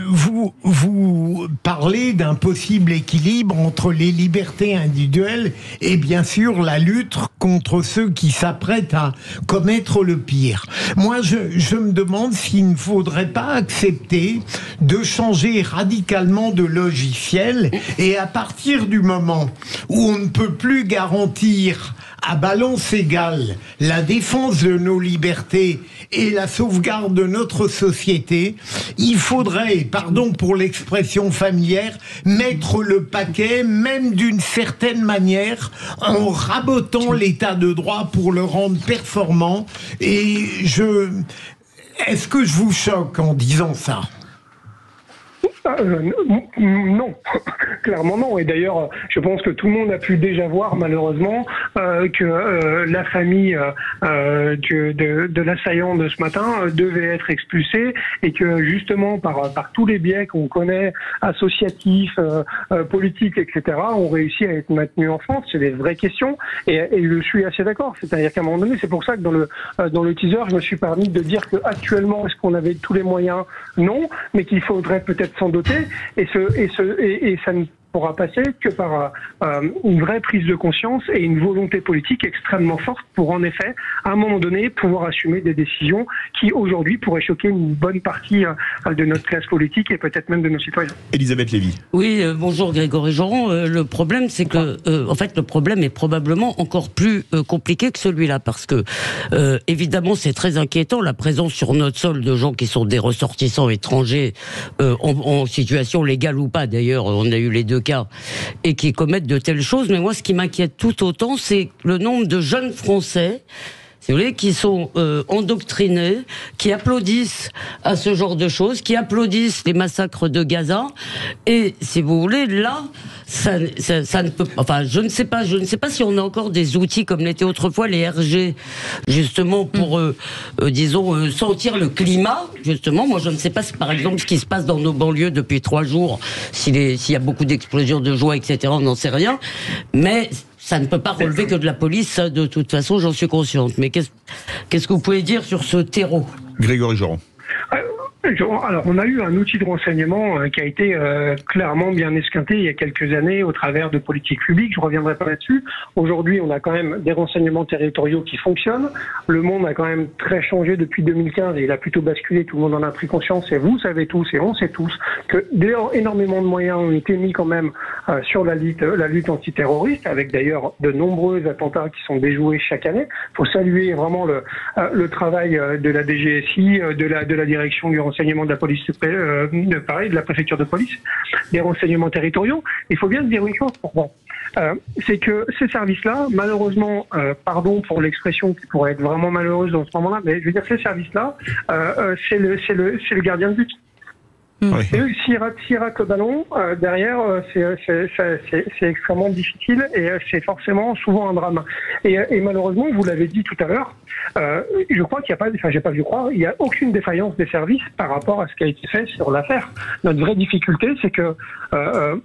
Vous parlez d'un possible équilibre entre les libertés individuelles et bien sûr la lutte contre ceux qui s'apprêtent à commettre le pire. Moi, je me demande s'il ne faudrait pas accepter de changer radicalement de logiciel. Et à partir du moment où on ne peut plus garantir à balance égale la défense de nos libertés et la sauvegarde de notre société, il faudrait, pardon pour l'expression familière, mettre le paquet, même d'une certaine manière, en rabotant l'état de droit pour le rendre performant. Et est-ce que je vous choque en disant ça ?
Non, clairement non. Et d'ailleurs, je pense que tout le monde a pu déjà voir malheureusement que la famille de l'assaillant de ce matin devait être expulsée et que justement par tous les biais qu'on connaît, associatifs, politiques, etc., ont réussi à être maintenus en France. C'est des vraies questions et je suis assez d'accord. C'est-à-dire qu'à un moment donné, c'est pour ça que dans le teaser, je me suis permis de dire qu'actuellement, est-ce qu'on avait tous les moyens? Non, mais qu'il faudrait peut-être s'en doter et ça ne pourra passer que par une vraie prise de conscience et une volonté politique extrêmement forte pour en effet, à un moment donné, pouvoir assumer des décisions qui aujourd'hui pourraient choquer une bonne partie de notre classe politique et peut-être même de nos citoyens.
Elisabeth Lévy.
Oui, bonjour Grégory Joron. Le problème, c'est que, en fait, le problème est probablement encore plus compliqué que celui-là, parce que, évidemment, c'est très inquiétant la présence sur notre sol de gens qui sont des ressortissants étrangers, en situation légale ou pas. D'ailleurs, on a eu les deux cas, et qui commettent de telles choses. Mais moi, ce qui m'inquiète tout autant, c'est le nombre de jeunes Français si vous voulez, qui sont endoctrinés, qui applaudissent à ce genre de choses, qui applaudissent les massacres de Gaza. Et si vous voulez, là, ça ne peut pas. Enfin, je ne sais pas si on a encore des outils comme l'étaient autrefois les RG, justement pour, disons, sentir le climat. Justement, moi, je ne sais pas, par exemple, ce qui se passe dans nos banlieues depuis 3 jours, s'il y a beaucoup d'explosions de joie, etc. On n'en sait rien, mais ça ne peut pas relever que de la police, ça, de toute façon, j'en suis consciente. Mais qu'est-ce que vous pouvez dire sur ce terreau ?
Grégory Joron.
Alors, on a eu un outil de renseignement qui a été clairement bien esquinté il y a quelques années au travers de politiques publiques. Je reviendrai pas là-dessus. Aujourd'hui, on a quand même des renseignements territoriaux qui fonctionnent. Le monde a quand même très changé depuis 2015 et il a plutôt basculé. Tout le monde en a pris conscience et vous savez tous et on sait tous que énormément de moyens ont été mis quand même sur la lutte antiterroriste, avec d'ailleurs de nombreux attentats qui sont déjoués chaque année. Il faut saluer vraiment le travail de la DGSI, de la direction du renseignement de la police de la préfecture de police, des renseignements territoriaux. Il faut bien se dire une chose pour moi. C'est que ces services-là, malheureusement, pardon pour l'expression qui pourrait être vraiment malheureuse dans ce moment-là, mais je veux dire, ces services-là, c'est le gardien de but. Oui. S'il rate le ballon, derrière, c'est extrêmement difficile et c'est forcément souvent un drame. Et malheureusement, vous l'avez dit tout à l'heure, je crois qu'il n'y a pas, enfin, j'ai pas vu croire, il n'y a aucune défaillance des services par rapport à ce qui a été fait sur l'affaire. Notre vraie difficulté, c'est que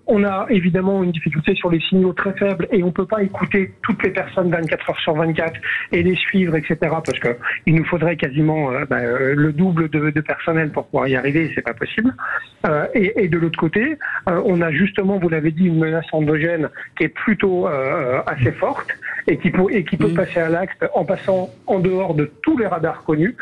on a évidemment une difficulté sur les signaux très faibles et on peut pas écouter toutes les personnes 24 heures sur 24 et les suivre, etc. Parce que il nous faudrait quasiment le double de personnel pour pouvoir y arriver et c'est pas possible. Et de l'autre côté, on a justement, vous l'avez dit, une menace endogène qui est plutôt assez forte et qui peut passer à l'acte en passant en dehors de tous les radars connus,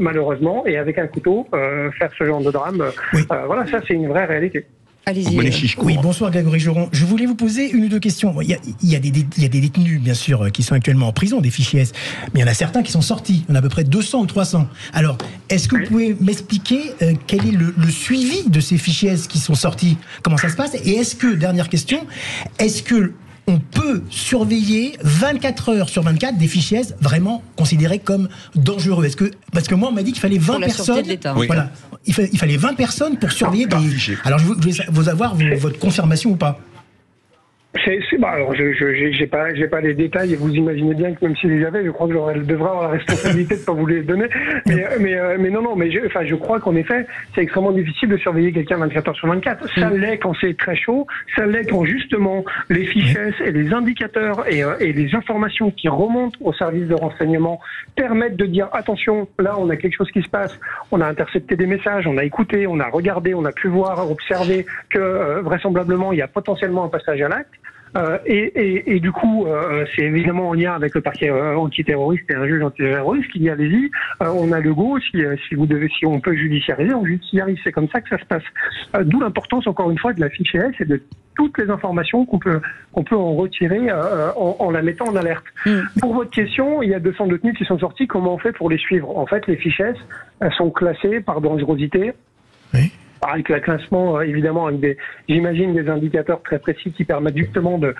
malheureusement, et avec un couteau, faire ce genre de drame. Voilà, ça c'est une vraie réalité.
Allez-y.
Oui, bonsoir Grégory Joron. Je voulais vous poser une ou deux questions. Il y a des détenus, bien sûr, qui sont actuellement en prison, des fichiers S, mais il y en a certains qui sont sortis. Il y en a à peu près 200 ou 300. Alors, est-ce que vous pouvez m'expliquer quel est le suivi de ces fichiers S qui sont sortis ? Comment ça se passe ? Et est-ce que, dernière question, est-ce que on peut surveiller 24 heures sur 24 des fichiers S vraiment considérés comme dangereux. Parce que moi, on m'a dit qu'il fallait 20 personnes. Voilà, il fallait 20 personnes pour surveiller des fichiers. Alors, je voulais avoir votre confirmation ou pas.
Alors, j'ai pas les détails et vous imaginez bien que même si je les avais, je crois que je devrais avoir la responsabilité de pas vous les donner. Mais non, je crois qu'en effet, c'est extrêmement difficile de surveiller quelqu'un 24 heures sur 24. Ça l'est quand c'est très chaud, ça l'est quand justement les fichiers et les indicateurs et les informations qui remontent au service de renseignement permettent de dire attention, là on a quelque chose qui se passe, on a intercepté des messages, on a écouté, on a regardé, on a pu voir, observer que vraisemblablement il y a potentiellement un passage à l'acte. Et du coup, c'est évidemment en lien avec le parquet antiterroriste et un juge antiterroriste qui dit allez-y, on a le go, si on peut judiciariser, on judiciarise. C'est comme ça que ça se passe. D'où l'importance, encore une fois, de la fiche S et de toutes les informations qu'on peut en retirer en la mettant en alerte. Pour votre question, il y a 200 détenus qui sont sortis. Comment on fait pour les suivre ? En fait, les fiches S sont classées par dangerosité. Oui. Avec le classement, évidemment, avec j'imagine des indicateurs très précis qui permettent justement de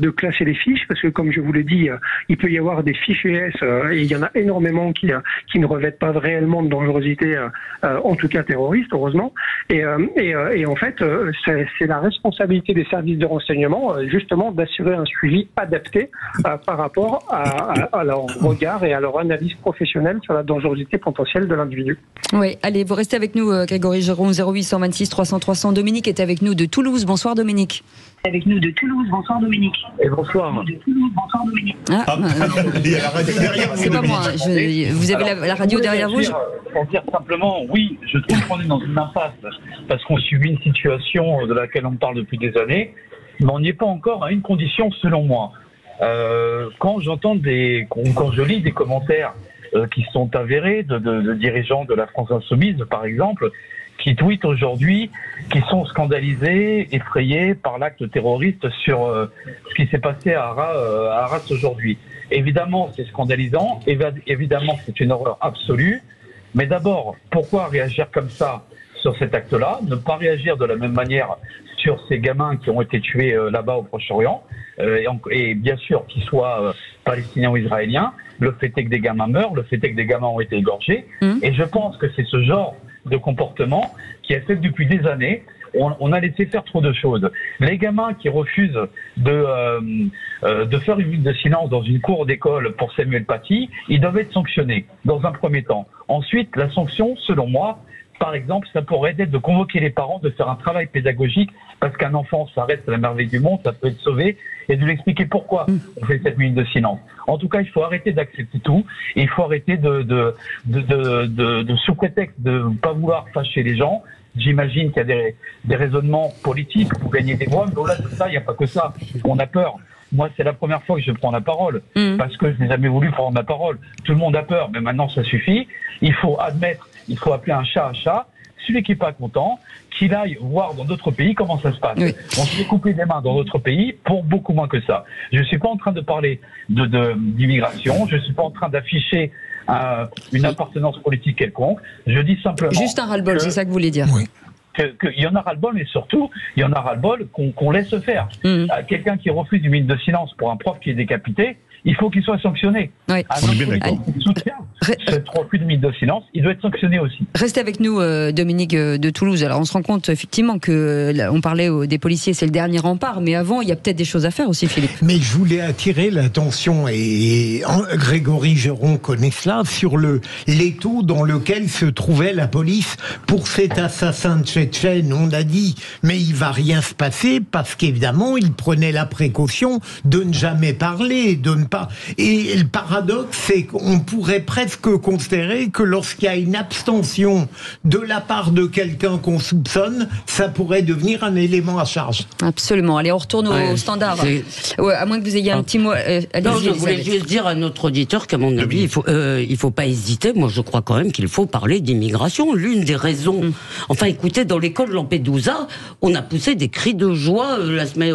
classer les fiches, parce que comme je vous l'ai dit, il peut y avoir des fiches ES, et il y en a énormément qui ne revêtent pas réellement de dangerosité, en tout cas terroriste, heureusement. Et en fait, c'est la responsabilité des services de renseignement, justement, d'assurer un suivi adapté par rapport à leur regard et à leur analyse professionnelle sur la dangerosité potentielle de l'individu.
Oui, allez, vous restez avec nous, Grégory Joron, 0826 300 300. Dominique est avec nous de Toulouse. Bonsoir Dominique.
Avec nous de Toulouse. Bonsoir Dominique.
Et bonsoir.
De Toulouse. Bonsoir Dominique.
Il y a la radio derrière vous.
C'est pas moi. Vous avez la radio derrière vous.
Pour dire simplement, oui, je trouve qu'on est dans une impasse parce qu'on subit une situation de laquelle on parle depuis des années, mais on n'y est pas encore à une condition selon moi. Quand je lis des commentaires qui sont avérés de dirigeants de la France Insoumise, par exemple, qui tweetent aujourd'hui, qui sont scandalisés, effrayés par l'acte terroriste sur ce qui s'est passé à Arras aujourd'hui. Évidemment, c'est scandalisant, évidemment, c'est une horreur absolue, mais d'abord, pourquoi réagir comme ça sur cet acte-là, ne pas réagir de la même manière sur ces gamins qui ont été tués là-bas au Proche-Orient, et bien sûr qu'ils soient palestiniens ou israéliens, Le fait est que des gamins meurent, le fait est que des gamins ont été égorgés. Et je pense que c'est ce genre de comportement qui a fait que depuis des années, on a laissé faire trop de choses. Les gamins qui refusent de faire une minute de silence dans une cour d'école pour Samuel Paty, ils doivent être sanctionnés dans un premier temps. Ensuite, la sanction, selon moi, par exemple, ça pourrait être de convoquer les parents, de faire un travail pédagogique, parce qu'un enfant, ça reste la merveille du monde, ça peut être sauvé, et de lui expliquer pourquoi on fait cette minute de silence. En tout cas, il faut arrêter d'accepter tout, et il faut arrêter de sous prétexte de ne pas vouloir fâcher les gens. J'imagine qu'il y a des raisonnements politiques pour gagner des voix, mais au-delà de ça, il n'y a pas que ça. On a peur. Moi, c'est la première fois que je prends la parole, parce que je n'ai jamais voulu prendre la parole. Tout le monde a peur, mais maintenant, ça suffit. Il faut admettre, il faut appeler un chat. Celui qui n'est pas content, qu'il aille voir dans d'autres pays comment ça se passe. On se fait couper des mains dans d'autres pays pour beaucoup moins que ça. Je ne suis pas en train de parler d'immigration, je ne suis pas en train d'afficher une appartenance politique quelconque. Je dis simplement...
Juste un ras-le-bol, c'est ça que vous voulez dire.
Il y en a ras-le-bol, mais surtout, il y en a ras-le-bol qu'on laisse faire. Quelqu'un qui refuse une minute de silence pour un prof qui est décapité, il faut qu'il soit sanctionné.
Oui.
Cette refus de minute de silence, il doit être sanctionné aussi.
Restez avec nous, Dominique de Toulouse. Alors, on se rend compte effectivement que on parlait des policiers, c'est le dernier rempart, mais avant, il y a peut-être des choses à faire aussi, Philippe.
Mais je voulais attirer l'attention, et Grégory Geron connaît cela, sur l'étau dans lequel se trouvait la police pour cet assassin tchétchène. On a dit, mais il va rien se passer, parce qu'évidemment, il prenait la précaution de ne jamais parler, de ne pas. Et le paradoxe, c'est qu'on pourrait presque considérer que lorsqu'il y a une abstention de la part de quelqu'un qu'on soupçonne, ça pourrait devenir un élément à charge.
Absolument. Allez, on retourne au standard. À moins que vous ayez un petit mot.
Non, je voulais juste dire à notre auditeur qu'à mon avis, il faut pas hésiter. Moi, je crois quand même qu'il faut parler d'immigration. L'une des raisons. Enfin, écoutez, dans l'école Lampedusa, on a poussé des cris de joie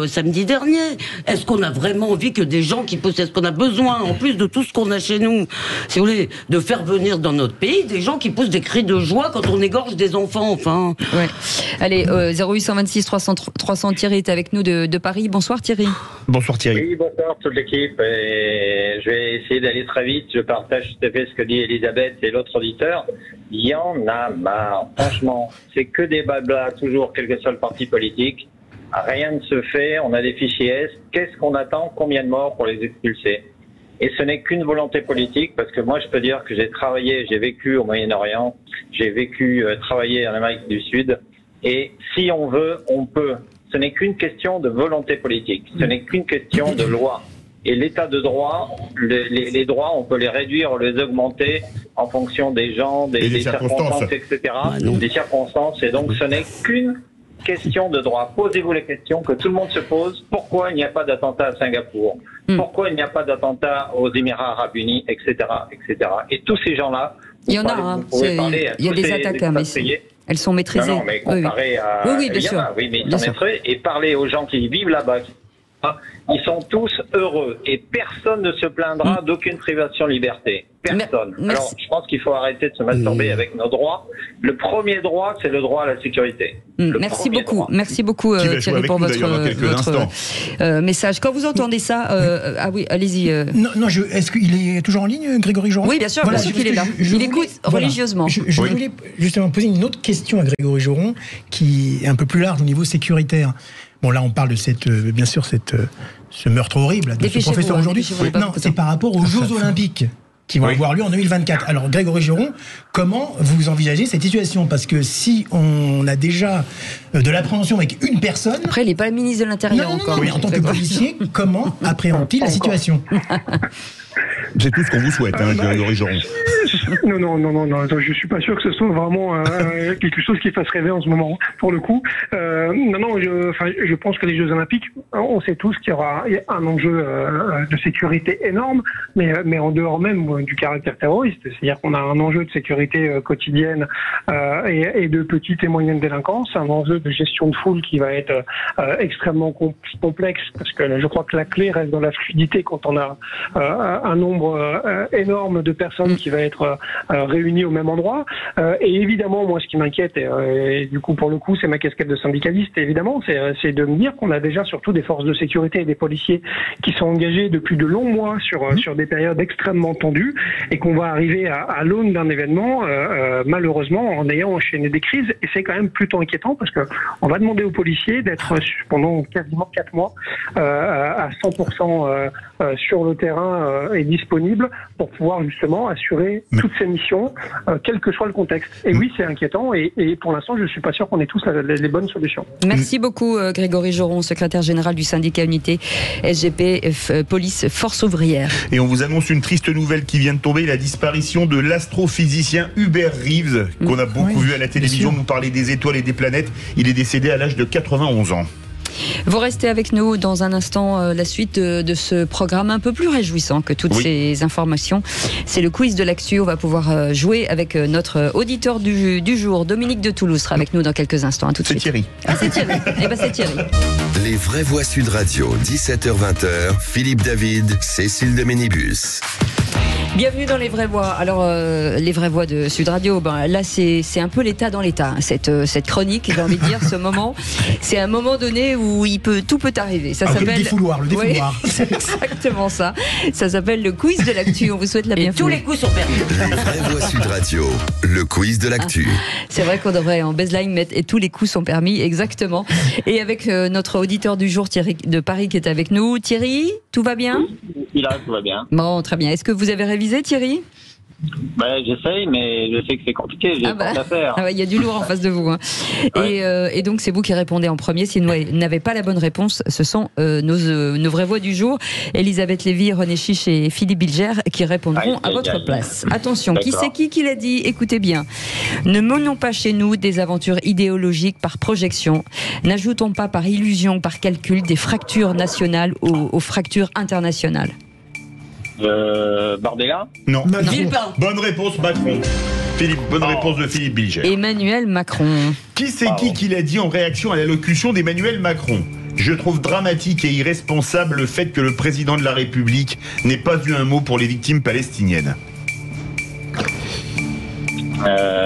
samedi dernier. Est-ce qu'on a vraiment envie que des gens qui poussent, est-ce qu'on a besoin, en plus de tout ce qu'on a chez nous, si vous voulez, de faire venir dans notre pays des gens qui poussent des cris de joie quand on égorge des enfants, enfin.
Ouais. Allez, 0826 300 Thierry est avec nous de Paris. Bonsoir Thierry.
Bonsoir Thierry.
Oui, bonsoir toute l'équipe. Et je vais essayer d'aller très vite. Je partage tout à fait ce que dit Elisabeth et l'autre auditeur. Il y en a marre. Franchement, c'est que des blabla, toujours, quel que soit le parti politique. Rien ne se fait, on a des fichiers S. Qu'est-ce qu'on attend? Combien de morts pour les expulser? Et ce n'est qu'une volonté politique, parce que moi je peux dire que j'ai vécu au Moyen-Orient, j'ai travaillé en Amérique du Sud, et si on veut, on peut. Ce n'est qu'une question de volonté politique, ce n'est qu'une question de loi. Et l'état de droit, les droits, on peut les réduire, les augmenter en fonction des gens, des circonstances, etc. Des circonstances, et donc ce n'est qu'une question de droit. Posez-vous les questions que tout le monde se pose. Pourquoi il n'y a pas d'attentat à Singapour? Pourquoi il n'y a pas d'attentat aux Émirats Arabes Unis, etc., etc. Et tous ces gens-là,
il y en a. Il y a des attaques, mais elles sont maîtrisées.
Non, mais comparé à...
Oui, bien sûr.
Oui, mais ils sont maîtrisés. Et parler aux gens qui vivent là-bas, ils sont tous heureux. Et personne ne se plaindra d'aucune privation de liberté. Personne. Alors, je pense qu'il faut arrêter de se masturber avec nos droits. Le premier droit, c'est le droit à la sécurité.
Merci beaucoup. Merci beaucoup, Thierry, pour votre message. Quand vous entendez ça, ah oui, allez-y.
Non, est-ce qu'il est toujours en ligne, Grégory Geron?
Oui, bien sûr, bien sûr qu'il est là. Il écoute religieusement.
Je voulais justement poser une autre question à Grégory Geron, qui est un peu plus large au niveau sécuritaire. Bon, là, on parle de bien sûr, ce meurtre horrible de ce professeur aujourd'hui. Non, c'est par rapport aux Jeux Olympiques qui vont avoir lieu en 2024. Alors, Grégory Geron, comment vous envisagez cette situation? Parce que si on a déjà de l'appréhension avec une personne...
Après, il n'est pas le ministre de l'Intérieur encore.
Non, mais en tant que policier, comment appréhende-t-il la situation?
C'est tout ce qu'on vous souhaite, Grégory Geron.
Non, je suis pas sûr que ce soit vraiment quelque chose qui fasse rêver en ce moment, pour le coup. Je pense que les Jeux Olympiques, on sait tous qu'il y aura un enjeu de sécurité énorme, mais en dehors même du caractère terroriste, c'est-à-dire qu'on a un enjeu de sécurité quotidienne et de petite et moyenne délinquance, un enjeu de gestion de foule qui va être extrêmement complexe, parce que je crois que la clé reste dans la fluidité quand on a un nombre énorme de personnes qui va être réunis au même endroit. Et évidemment, moi, ce qui m'inquiète, et du coup, pour le coup, c'est ma casquette de syndicaliste, évidemment, c'est de me dire qu'on a déjà surtout des forces de sécurité et des policiers qui sont engagés depuis de longs mois sur des périodes extrêmement tendues, et qu'on va arriver à l'aune d'un événement, malheureusement, en ayant enchaîné des crises. Et c'est quand même plutôt inquiétant, parce que on va demander aux policiers d'être pendant quasiment 4 mois à 100% sur le terrain et disponible pour pouvoir justement assurer toutes ces missions, quel que soit le contexte. Et oui, c'est inquiétant, et pour l'instant, je suis pas sûr qu'on ait tous les bonnes solutions.
Merci beaucoup Grégory Joron, secrétaire général du syndicat Unité SGP Police Force Ouvrière.
Et on vous annonce une triste nouvelle qui vient de tomber, la disparition de l'astrophysicien Hubert Reeves, qu'on a beaucoup vu à la télévision nous parler des étoiles et des planètes. Il est décédé à l'âge de 91 ans.
Vous restez avec nous dans un instant, la suite de ce programme un peu plus réjouissant que toutes ces informations. C'est le quiz de l'actu. On va pouvoir jouer avec notre auditeur du jour. Dominique de Toulouse sera avec nous dans quelques instants. À tout de suite.
C'est Thierry.
Ah, c'est Thierry. Eh ben, c'est Thierry.
Les vraies voix Sud Radio, 17h-20h, Philippe David, Cécile de Ménibus.
Bienvenue dans Les Vraies Voix. Alors, Les Vraies Voix de Sud Radio, là, c'est un peu l'état dans l'état. Cette chronique, j'ai envie de dire, ce moment, c'est un moment donné où tout peut arriver. Ça s'appelle...
Le défouloir.
Oui, c'est exactement ça. Ça s'appelle le quiz de l'actu. On vous souhaite la bienvenue.
Tous les coups sont permis.
Les vraies voix Sud Radio, le quiz de l'actu.
C'est vrai qu'on devrait en baseline mettre et tous les coups sont permis, exactement. Et avec notre auditeur du jour, Thierry de Paris, qui est avec nous. Thierry, tout va bien ?
Oui, là, tout va bien.
Bon, très bien. Est-ce que vous avez révisé, Thierry ?
J'essaye, mais je sais que c'est compliqué, j'ai pas à faire.
Il y a du lourd en face de vous. Hein. Ouais. Et donc, c'est vous qui répondez en premier. Si vous n'avez pas la bonne réponse, ce sont nos vraies voix du jour. Elisabeth Lévy, René Chiche et Philippe Bilger qui répondront à votre place. Attention, qui c'est qui l'a dit ? Écoutez bien. Ne menons pas chez nous des aventures idéologiques par projection. N'ajoutons pas par illusion, par calcul, des fractures nationales aux fractures internationales.
Bardella ?
Non. Bonne réponse, Macron. Philippe, bonne réponse de Philippe Bilger.
Emmanuel Macron.
Qui c'est qui l'a dit en réaction à l'allocution d'Emmanuel Macron ? Je trouve dramatique et irresponsable le fait que le président de la République n'ait pas eu un mot pour les victimes palestiniennes.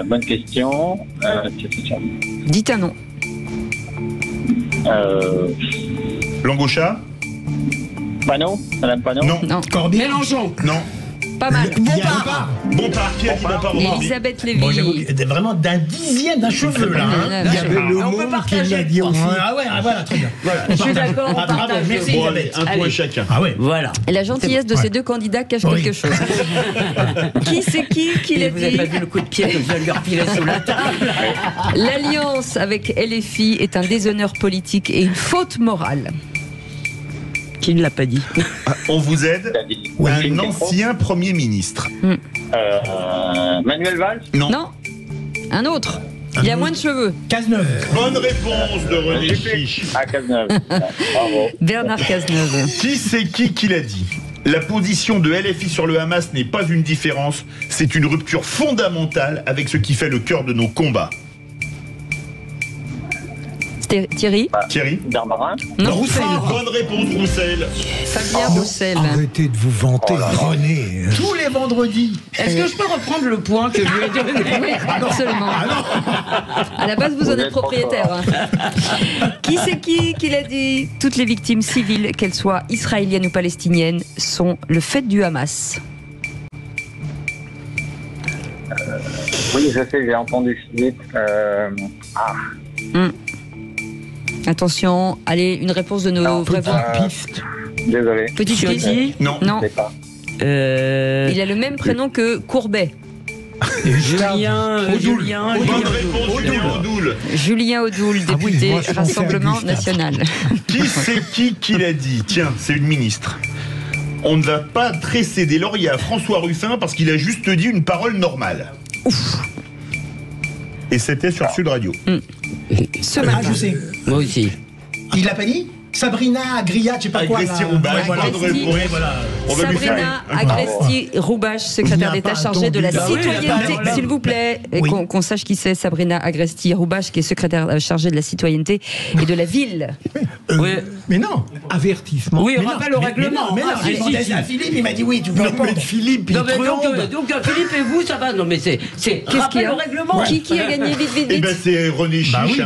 Bonne question.
Dites un nom.
Langoucha ?
Panot ? Madame Panot ?
Non.
Corbière ?
Mélenchon ?
Non.
Pas mal.
Bompard. Qui a dit Bompard ?
Elisabeth Lévy.
Bon, j'avoue que vraiment d'un dixième d'un cheveu, là. Hein. Il y avait le mot qui l'a dit aussi. Ah ouais, voilà, très bien. Voilà.
Je suis d'accord, on partage.
Merci, Elisabeth.
Un point chacun.
Ah ouais.
Voilà.
Et la gentillesse de ces deux candidats cache quelque chose. Qui c'est qui l'a dit ?
Vous n'avez pas vu le coup de pied que je viens de leur piler sous la table ?
L'alliance avec LFI est un déshonneur politique et une faute morale.
Qui ne l'a pas dit ?
On vous aide. Un ancien Premier ministre.
Manuel Valls ?
Non.
Un autre. Il a moins de cheveux.
Cazeneuve.
Bonne réponse de René Chiche.
Cazeneuve. Bravo.
Bernard Cazeneuve.
Qui c'est qui l'a dit ? La position de LFI sur le Hamas n'est pas une différence, c'est une rupture fondamentale avec ce qui fait le cœur de nos combats.
Thierry.
Thierry.
Darmanin.
Non.
Roussel.
Bonne réponse, Roussel.
Fabien Roussel.
Arrêtez de vous vanter, René.
Tous les vendredis.
Est-ce que je peux reprendre le point que je lui ai donné ?
Oui, absolument. À la base, vous en êtes propriétaire. Qui c'est qui l'a dit ? Toutes les victimes civiles, qu'elles soient israéliennes ou palestiniennes, sont le fait du Hamas.
Oui, je sais, j'ai entendu Philippe.
Attention, allez, une réponse de nos vraies voix.
Désolé.
Petite piste.
Non.
Je sais pas.
Il a le même prénom que Courbet.
Julien
Bonne réponse, Julien Audoul.
Julien Audoul, député Rassemblement National.
Qui c'est qui l'a dit ? Tiens, c'est une ministre. On ne va pas tresser des lauriers à François Ruffin parce qu'il a juste dit une parole normale.
Ouf.
Et c'était sur Sud Radio.
Ce matin.
Je sais.
Moi aussi.
Il l'a pas dit ? Sabrina Agriat, je sais pas quoi.
Agresti-Roubache, bonne réponse. On va lui faire
Sabrina Agresti-Roubache, secrétaire d'État chargée de la citoyenneté. S'il vous plaît, qu'on sache qui c'est, Sabrina Agresti-Roubache, qui est secrétaire chargée de la citoyenneté et de la ville.
Mais non.
Avertissement.
Oui,
Mais
rappel
non,
au règlement.
Mais non, j'ai demandé à Philippe, il m'a dit oui, tu peux répondre.
Philippe, il
Donc Philippe et vous, ça va. Non, mais c'est rappel au règlement.
Qui a gagné vite
Eh ben c'est René Chiche,
oui.
5-1-1.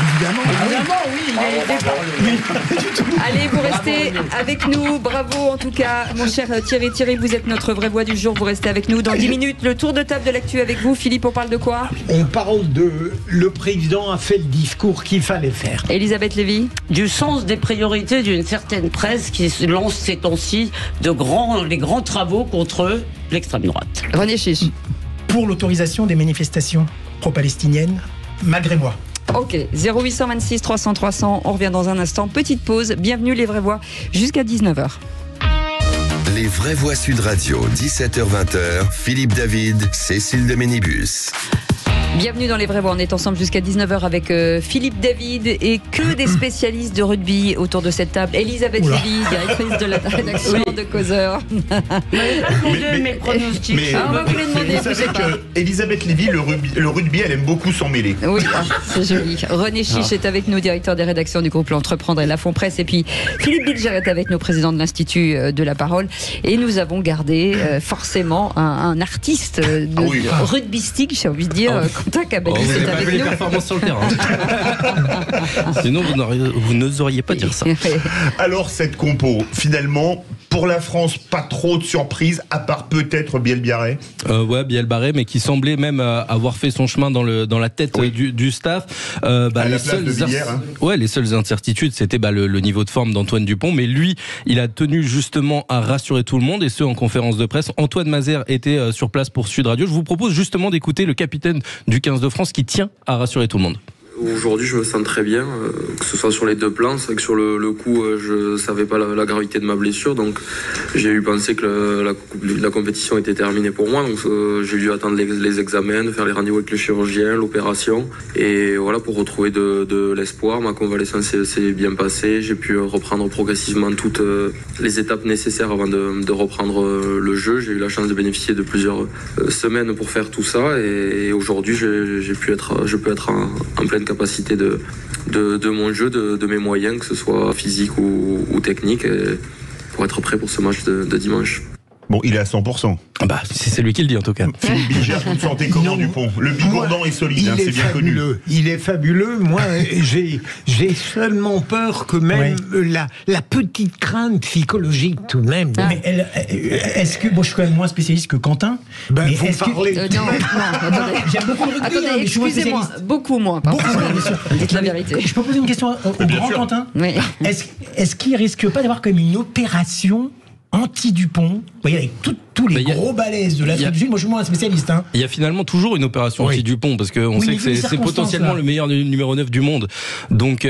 Évidemment.
Évidemment, oui, il est aidé par
Allez, vous restez avec nous. Bravo en tout cas, mon cher Thierry. Thierry, vous êtes notre vraie voix du jour. Vous restez avec nous. Dans 10 minutes, le tour de table de l'actu avec vous. Philippe, on parle de quoi?
On parle de... Le président a fait le discours qu'il fallait faire.
Elisabeth Lévy?
Du sens des priorités d'une certaine presse qui se lance ces temps-ci les grands travaux contre l'extrême droite.
René Chiche?
Pour l'autorisation des manifestations pro-palestiniennes, malgré moi.
Ok, 0826 300 300, on revient dans un instant. Petite pause, bienvenue les vraies voix, jusqu'à 19h.
Les vraies voix Sud Radio, 17h-20h, Philippe David, Cécile de Ménibus.
Bienvenue dans les vraies voix, on est ensemble jusqu'à 19h avec Philippe David et que des spécialistes de rugby autour de cette table. Elisabeth Lévy, directrice de la rédaction de Causeur.
Mes pronostics.
On va vous les demander.
Vous savez que Elisabeth Lévy, le rugby, elle aime beaucoup s'en mêler.
Oui, c'est joli. René Chiche est avec nous, directeur des rédactions du groupe L'Entreprendre et La Fond Presse. Et puis Philippe Bilger est avec nous, président de l'Institut de la Parole. Et nous avons gardé forcément un artiste rugbystique, j'ai envie de dire. Quentin Cabelli,
vous
c'est
n'avez pas
avec
vu les
nous.
performances sur le terrain. Sinon, vous n'oseriez pas dire ça.
Alors, cette compo, finalement, pour la France, pas trop de surprises, à part peut-être Biel Biarré.
Ouais, Biel Barré, mais qui semblait même avoir fait son chemin dans la tête du staff.
À la place de Villiers,
les seules incertitudes, c'était le niveau de forme d'Antoine Dupont, mais lui, il a tenu justement à rassurer tout le monde, et ce en conférence de presse. Antoine Mazère était sur place pour Sud Radio. Je vous propose justement d'écouter le capitaine du 15 de France qui tient à rassurer tout le monde.
Aujourd'hui, je me sens très bien, que ce soit sur les deux plans. C'est vrai que sur le coup, je savais pas la gravité de ma blessure, donc j'ai eu pensé que la compétition était terminée pour moi. Donc j'ai dû attendre les examens, faire les rendez-vous avec le chirurgien, l'opération, et voilà, pour retrouver de l'espoir. Ma convalescence s'est bien passée. J'ai pu reprendre progressivement toutes les étapes nécessaires avant de reprendre le jeu. J'ai eu la chance de bénéficier de plusieurs semaines pour faire tout ça, et aujourd'hui, je peux être en pleine capacité de mon jeu, de mes moyens, que ce soit physique ou technique, pour être prêt pour ce match de dimanche.
Bon, il est à 100%.
C'est lui qui le dit en tout cas.
Philippe Bilger, vous le sentez comment, Dupont? Le bigourdan est solide, c'est bien connu.
Il est fabuleux. Moi, j'ai seulement peur que même la petite crainte psychologique tout de même.
Mais est-ce que, je suis quand même moins spécialiste que Quentin. Mais
vous parlez.
Non, attendez.
J'aime beaucoup le rugby.
Attendez,
mais je suis moins
excusez-moi,
spécialiste.
beaucoup moins. Dites la vérité.
Je peux poser une question au grand Quentin?
Oui.
Est-ce qu'il risque pas d'avoir quand même une opération anti-Dupont, vous voyez, avec tous les gros balaises de l'Afrique du Sud? Moi, je suis moins un spécialiste.
Il y a finalement toujours une opération anti-Dupont, parce qu'on sait que c'est potentiellement le meilleur numéro 9 du monde. Donc,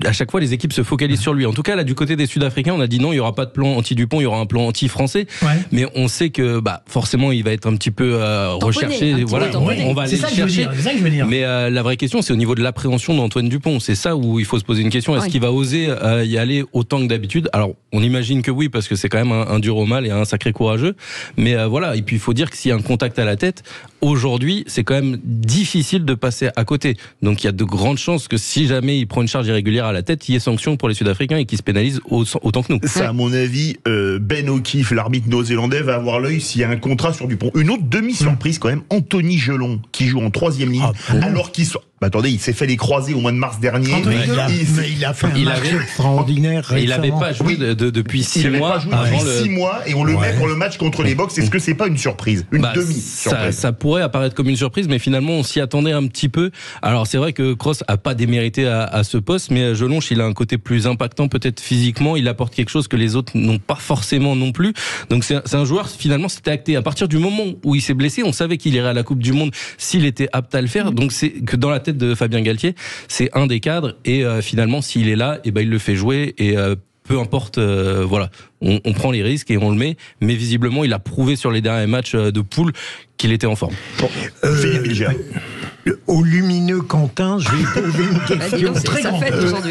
à chaque fois, les équipes se focalisent sur lui. En tout cas, là, du côté des Sud-Africains, on a dit non, il n'y aura pas de plan anti-Dupont, il y aura un plan anti-français. Mais on sait que, forcément, il va être un petit peu recherché. Voilà, on va aller le chercher.
C'est ça que je veux dire.
Mais la vraie question, c'est au niveau de l'appréhension d'Antoine Dupont. C'est ça où il faut se poser une question. Est-ce qu'il va oser y aller autant que d'habitude? Alors, on imagine que oui, parce que c'est quand même un dur au mal et un sacré courageux. Mais voilà, et puis il faut dire que s'il y a un contact à la tête, aujourd'hui, c'est quand même difficile de passer à côté. Donc il y a de grandes chances que si jamais il prend une charge irrégulière à la tête, il y ait sanction pour les Sud-Africains et qu'ils se pénalisent autant que nous.
Ça, à mon avis, Ben O'Keefe, l'arbitre néo-zélandais, va avoir l'œil s'il y a un contrat sur Dupont. Une autre demi-surprise quand même, Anthony Gelon, qui joue en 3e ligne, alors qu'il sort. Attendez, il s'est fait les croisés au mois de mars dernier.
Il a fait un match extraordinaire.
Il n'avait pas joué depuis 6 mois.
Il n'avait pas joué depuis 6 mois et on le met pour le match contre les Box. Est-ce que c'est pas une surprise? Une demi-surprise?
Ça pourrait apparaître comme une surprise, mais finalement on s'y attendait un petit peu. Alors c'est vrai que Cross a pas démérité à ce poste, mais Gelonche, il a un côté plus impactant peut-être physiquement. Il apporte quelque chose que les autres n'ont pas forcément non plus. Donc c'est un joueur, finalement c'était acté. À partir du moment où il s'est blessé, on savait qu'il irait à la Coupe du Monde s'il était apte à le faire. Donc c'est que dans la tête de Fabien Galtier, c'est un des cadres, et finalement s'il est là, et il le fait jouer, et peu importe, voilà, on prend les risques et on le met, mais visiblement il a prouvé sur les derniers matchs de poule qu'il était en forme.
Philippe Bilger.
Au lumineux Quentin, je vais poser une question très grande.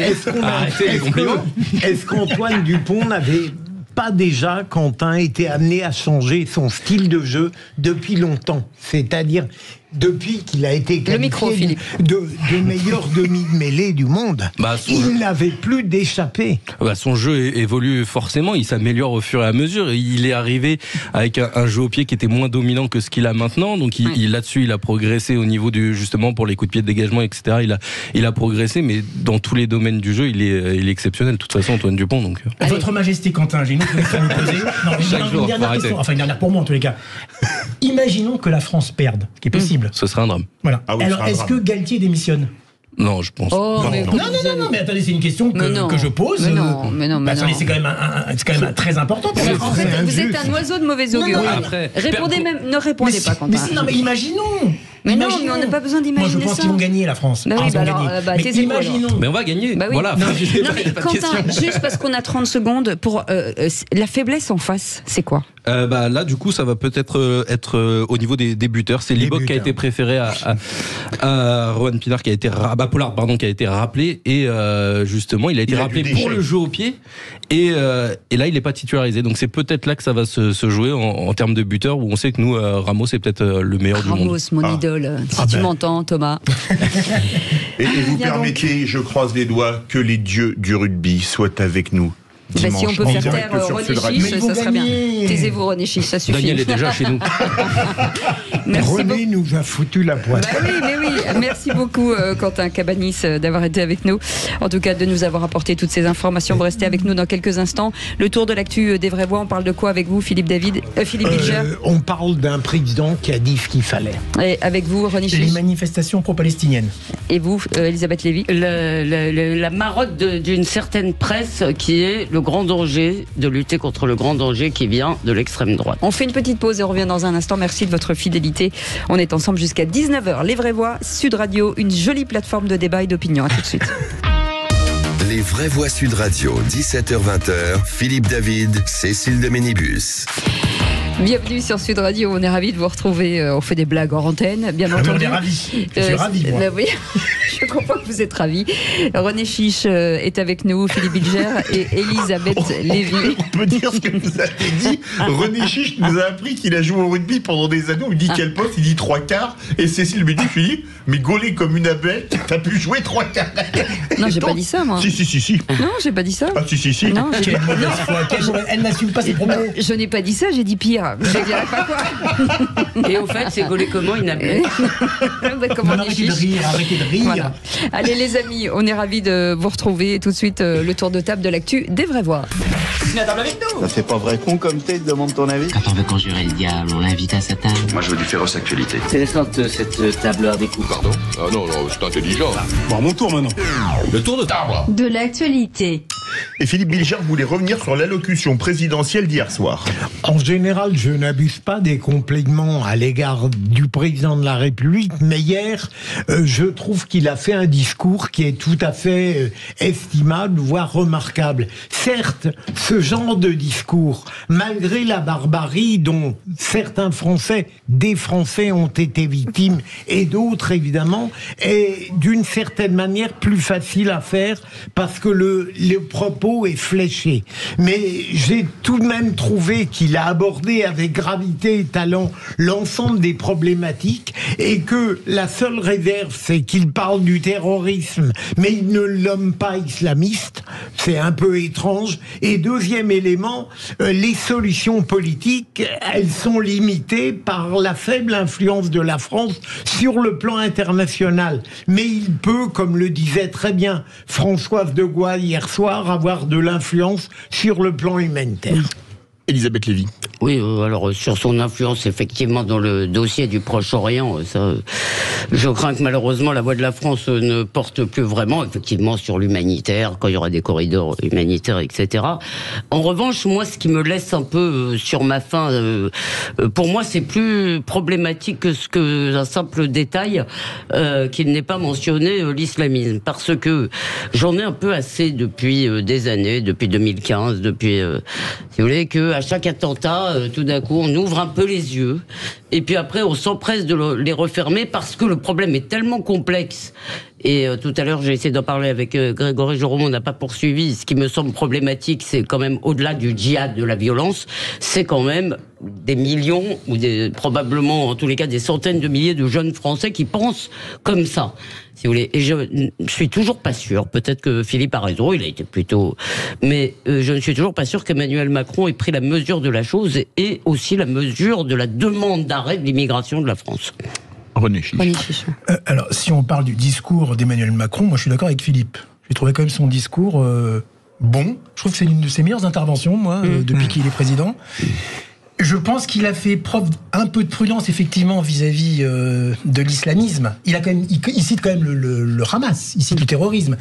Est-ce qu'Antoine Dupont n'avait pas déjà, Quentin, été amené à changer son style de jeu depuis longtemps? C'est-à-dire, depuis qu'il a été
Le micro,
qualifié de meilleur demi-mêlée du monde, il n'avait plus d'échappée.
Son jeu évolue forcément, il s'améliore au fur et à mesure. Il est arrivé avec un jeu au pied qui était moins dominant que ce qu'il a maintenant. Donc là-dessus, il a progressé au niveau justement pour les coups de pied de dégagement, etc. Il a progressé, mais dans tous les domaines du jeu, il est exceptionnel. De toute façon, Antoine Dupont. Donc.
Votre Majesté, Quentin, j'ai une autre question à vous poser. Une dernière question, enfin une dernière pour moi en tous les cas. Imaginons que la France perde, ce qui est possible.
Ce serait un drame.
Voilà. Alors, est-ce que Galtier démissionne ?
Non, je pense.
Non, mais attendez, c'est une question que je pose. Attendez, c'est quand même très important pour la France.
Vous êtes un oiseau de mauvais augure. Ne répondez pas, Quentin.
Non, mais imaginons.
Mais non, mais on n'a pas besoin d'imaginer ça.
Moi, je pense qu'ils vont gagner, la France.
Imaginons. Mais on va gagner. Voilà.
Non, mais Quentin, juste parce qu'on a 30 secondes, pour la faiblesse en face, c'est quoi ?
Là, du coup, ça va peut-être être au niveau des buteurs. C'est Liboc qui a été préféré à Rohan Pinard, Pollard, qui a été rappelé. Et justement, il a été rappelé pour le jeu au pied. Et là, il n'est pas titularisé. Donc, c'est peut-être là que ça va se jouer en termes de buteurs, où on sait que nous, Ramos est peut-être le meilleur du monde.
Ramos, mon idole. Si tu m'entends, Thomas.
Et vous permettez, je croise les doigts, que les dieux du rugby soient avec nous.
Si on peut faire taire René Chiche, ça serait bien. Taisez-vous, René Chiche, ça suffit.
Daniel est déjà chez nous.
René nous a foutu la pointe.
Mais oui. Merci beaucoup, Quentin Cabanis, d'avoir été avec nous. En tout cas, de nous avoir apporté toutes ces informations. Vous restez avec nous dans quelques instants. Le tour de l'actu des Vrais Voix, on parle de quoi avec vous, Philippe Bilger?
On parle d'un président qui a dit ce qu'il fallait.
Et avec vous, René Chiche?
Les manifestations pro-palestiniennes.
Et vous, Elisabeth Lévy?
La marotte d'une certaine presse qui est le grand danger, de lutter contre le grand danger qui vient de l'extrême droite.
On fait une petite pause et on revient dans un instant. Merci de votre fidélité. On est ensemble jusqu'à 19h. Les Vraies Voix, Sud Radio, une jolie plateforme de débat et d'opinion. À tout de suite.
Les Vraies Voix Sud Radio, 17h-20h, Philippe David, Cécile de Ménibus.
Bienvenue sur Sud Radio, on est ravis de vous retrouver, on fait des blagues hors antenne, bien entendu.
On est ravis, je suis ravi, moi.
Oui, je comprends que vous êtes ravis. René Chiche est avec nous, Philippe Bilger et Elisabeth Lévy.
On peut dire ce que vous avez dit. René Chiche nous a appris qu'il a joué au rugby pendant des années, on lui dit quel poste, il dit 3/4, et Cécile me dit, Philippe, mais gaulé comme une abeille, t'as pu jouer 3/4.
Non, j'ai pas dit ça, moi.
Si.
Non, j'ai pas dit ça.
Ah, si.
Non,
elle n'assume pas ses propos.
Je n'ai pas dit ça, j'ai dit pire. Je ne dirais pas quoi.
Et au fait, c'est gaulé comment une abeille?
Arrêtez de rire.
Voilà. Allez les amis, on est ravis de vous retrouver. Tout de suite, le tour de table de l'actu des Vraies Voix.
Viens à table avec nous.
Ça fait pas vrai con comme t'es, demande ton avis.
Quand on veut conjurer le diable, on l'invite à sa table.
Moi je veux du féroce actualité.
C'est récente cette tableur des coups.
Pardon? Ah non, c'est intelligent.
Bon, à mon tour maintenant.
Le tour de table.
De l'actualité.
Et Philippe Bilger voulait revenir sur l'allocution présidentielle d'hier soir.
En général, je n'abuse pas des compliments à l'égard du président de la République, mais hier, je trouve qu'il a fait un discours qui est tout à fait estimable, voire remarquable. Certes, ce genre de discours, malgré la barbarie dont certains Français, des Français ont été victimes, et d'autres évidemment, est d'une certaine manière plus facile à faire parce que le propos est fléché. Mais j'ai tout de même trouvé qu'il a abordé avec gravité et talent l'ensemble des problématiques et que la seule réserve, c'est qu'il parle du terrorisme, mais il ne nomme pas islamiste. C'est un peu étrange. Et deuxième élément, les solutions politiques, elles sont limitées par la faible influence de la France sur le plan international. Mais il peut, comme le disait très bien Françoise de Gaulle hier soir, avoir de l'influence sur le plan humanitaire.
Elisabeth Lévy.
Oui, alors sur son influence effectivement dans le dossier du Proche-Orient, ça, je crains que malheureusement la voix de la France ne porte plus vraiment, effectivement, sur l'humanitaire, quand il y aura des corridors humanitaires, etc. En revanche, moi, ce qui me laisse un peu sur ma faim, pour moi, c'est plus problématique que un simple détail qu'il n'ait pas mentionné l'islamisme, parce que j'en ai un peu assez depuis des années, depuis 2015, depuis, si vous voulez, que à chaque attentat, tout d'un coup, on ouvre un peu les yeux, et puis après, on s'empresse de les refermer parce que le problème est tellement complexe Et tout à l'heure, j'ai essayé d'en parler avec Grégory Jérôme, on n'a pas poursuivi. Ce qui me semble problématique, c'est quand même au-delà du djihad, de la violence, c'est quand même des millions, ou probablement en tous les cas des centaines de milliers de jeunes Français qui pensent comme ça, si vous voulez. Et je ne suis toujours pas sûr, peut-être que Philippe a raison, il a été plutôt... Mais je ne suis toujours pas sûr qu'Emmanuel Macron ait pris la mesure de la chose et aussi la mesure de la demande d'arrêt de l'immigration de la France.
René Chiche.
Alors, si on parle du discours d'Emmanuel Macron, moi je suis d'accord avec Philippe. J'ai trouvé quand même son discours bon. Je trouve que c'est une de ses meilleures interventions, moi, depuis qu'il est président. Je pense qu'il a fait preuve un peu de prudence, effectivement, vis-à-vis de l'islamisme. Il cite quand même le Hamas, il cite le terrorisme.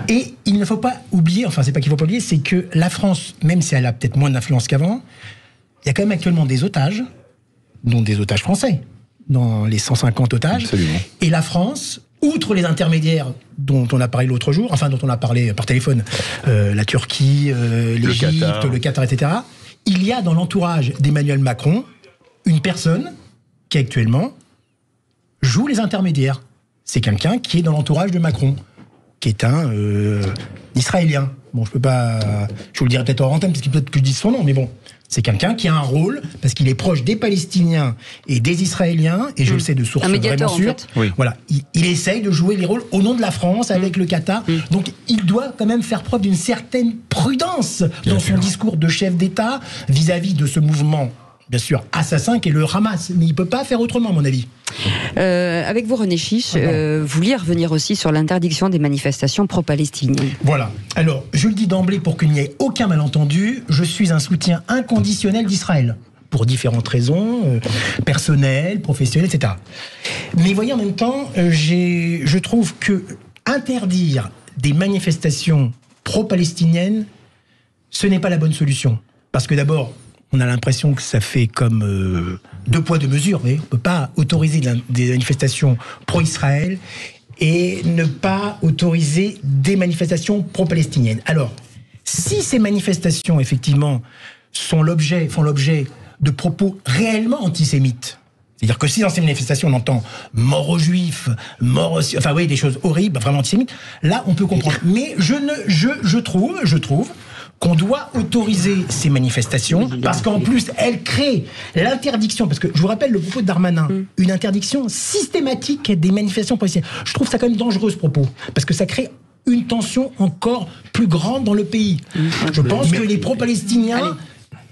Et il ne faut pas oublier, enfin, c'est pas qu'il ne faut pas oublier, c'est que la France, même si elle a peut-être moins d'influence qu'avant, il y a quand même actuellement des otages, dont des otages français, dans les 150 otages.
Absolument.
Et la France, outre les intermédiaires dont on a parlé l'autre jour, enfin, dont on a parlé par téléphone, la Turquie, l'Égypte, le Qatar, etc., il y a dans l'entourage d'Emmanuel Macron une personne qui actuellement joue les intermédiaires. C'est quelqu'un qui est dans l'entourage de Macron, qui est un Israélien. Bon, je peux pas... Je vous le dirai peut-être hors antenne, parce que peut-être que je dise son nom, mais bon. C'est quelqu'un qui a un rôle, parce qu'il est proche des Palestiniens et des Israéliens, et je le sais de sources vraiment sûres. En fait. Oui. Voilà, il essaye de jouer les rôles au nom de la France avec le Qatar. Donc il doit quand même faire preuve d'une certaine prudence dans son discours de chef d'État vis-à-vis de ce mouvement, bien sûr, assassin qu'est le Hamas. Mais il ne peut pas faire autrement, à mon avis.
Avec vous, René Chiche, vous vouliez revenir aussi sur l'interdiction des manifestations pro-palestiniennes.
Voilà. Alors, je le dis d'emblée pour qu'il n'y ait aucun malentendu, je suis un soutien inconditionnel d'Israël. Pour différentes raisons, personnelles, professionnelles, etc. Mais voyez, en même temps, je trouve que interdire des manifestations pro-palestiniennes, ce n'est pas la bonne solution. Parce que d'abord, on a l'impression que ça fait comme deux poids, deux mesures. On ne peut pas autoriser des manifestations pro-Israël et ne pas autoriser des manifestations pro-palestiniennes. Alors, si ces manifestations, effectivement, font l'objet de propos réellement antisémites, c'est-à-dire que si dans ces manifestations on entend mort aux juifs, mort aux... Enfin oui, des choses horribles, vraiment antisémites, là on peut comprendre. Mais je trouve qu'on doit autoriser ces manifestations, parce qu'en plus, elles créent l'interdiction, parce que je vous rappelle le propos de Darmanin, une interdiction systématique des manifestations policières. Je trouve ça quand même dangereux, ce propos, parce que ça crée une tension encore plus grande dans le pays. Je pense que les pro-palestiniens,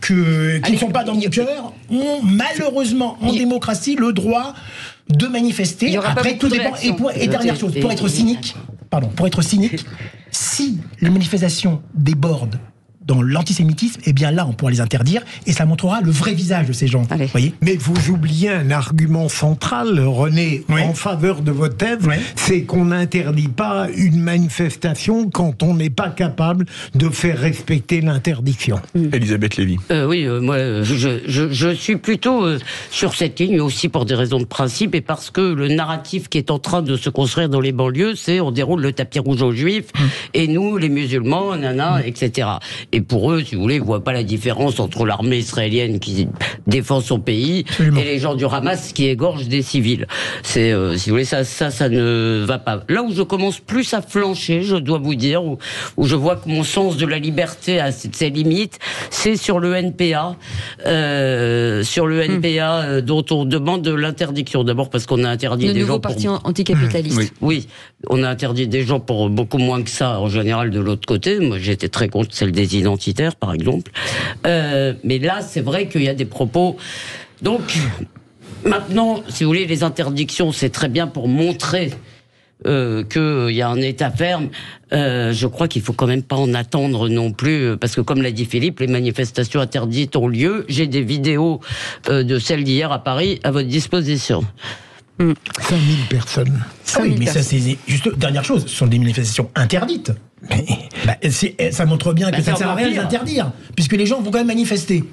qui ne sont pas dans mon cœur, ont malheureusement, en démocratie, le droit de manifester. Après, tout dépend. Et dernière chose, pour être cynique, si les manifestations débordent dans l'antisémitisme, eh bien là, on pourra les interdire et ça montrera le vrai visage de ces gens. Voyez.
Mais vous oubliez un argument central, René, en faveur de votre thèse, c'est qu'on n'interdit pas une manifestation quand on n'est pas capable de faire respecter l'interdiction.
Elisabeth Lévy.
Oui, moi, je suis plutôt sur cette ligne, aussi pour des raisons de principe et parce que le narratif qui est en train de se construire dans les banlieues, c'est on déroule le tapis rouge aux juifs et nous, les musulmans, etc. Et pour eux, si vous voulez, ils ne voient pas la différence entre l'armée israélienne qui défend son pays et les gens du Hamas qui égorgent des civils. C'est, si vous voulez, ça ne va pas. Là où je commence plus à flancher, je dois vous dire, où je vois que mon sens de la liberté a ses limites, c'est sur le NPA. Dont on demande l'interdiction. D'abord parce qu'on a interdit des gens... Le
nouveau parti anticapitaliste.
Oui, on a interdit des gens pour beaucoup moins que ça, en général, de l'autre côté. Moi, j'étais très contre celle des identitaires, par exemple. Mais là, c'est vrai qu'il y a des propos... Donc, maintenant, si vous voulez, les interdictions, c'est très bien pour montrer qu'il y a un État ferme. Je crois qu'il faut quand même pas en attendre non plus, parce que comme l'a dit Philippe, les manifestations interdites ont lieu. J'ai des vidéos de celles d'hier à Paris à votre disposition.
5000 personnes.
Mais ça, c'est juste dernière chose. Ce sont des manifestations interdites. Ça montre bien que ça ne sert à rien de les interdire, puisque les gens vont quand même manifester.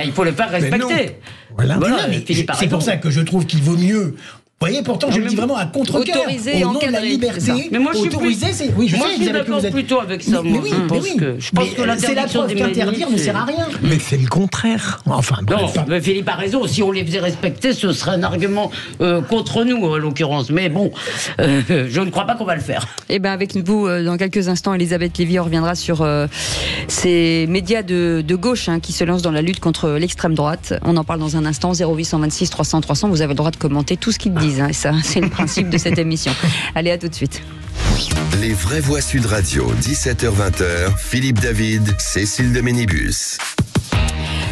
Il faut le faire respecter.
Voilà. C'est pour ça que je trouve qu'il vaut mieux Vous voyez, pourtant, je le dis vraiment à contre-cœur.
Autorisé,
au nom de la liberté.
Mais moi, je suis
oui, je
moi,
sais,
je suis d'accord plutôt avec ça.
Mais
moi.
oui,
Je pense que
c'est la preuve qu'interdire ne sert à rien. Mais c'est le contraire. Enfin,
non, mais Philippe a raison. Si on les faisait respecter, ce serait un argument contre nous, en l'occurrence. Mais bon, je ne crois pas qu'on va le faire.
Eh ben, avec vous, dans quelques instants, Elisabeth Lévy reviendra sur ces médias de gauche qui se lancent dans la lutte contre l'extrême droite. On en parle dans un instant. 0826 300 300. Vous avez le droit de commenter tout ce qu'ils disent. Et ça, c'est le principe de cette émission. Allez, à tout de suite.
Les vraies voix Sud Radio, 17h-20h, Philippe David, Cécile de Ménibus.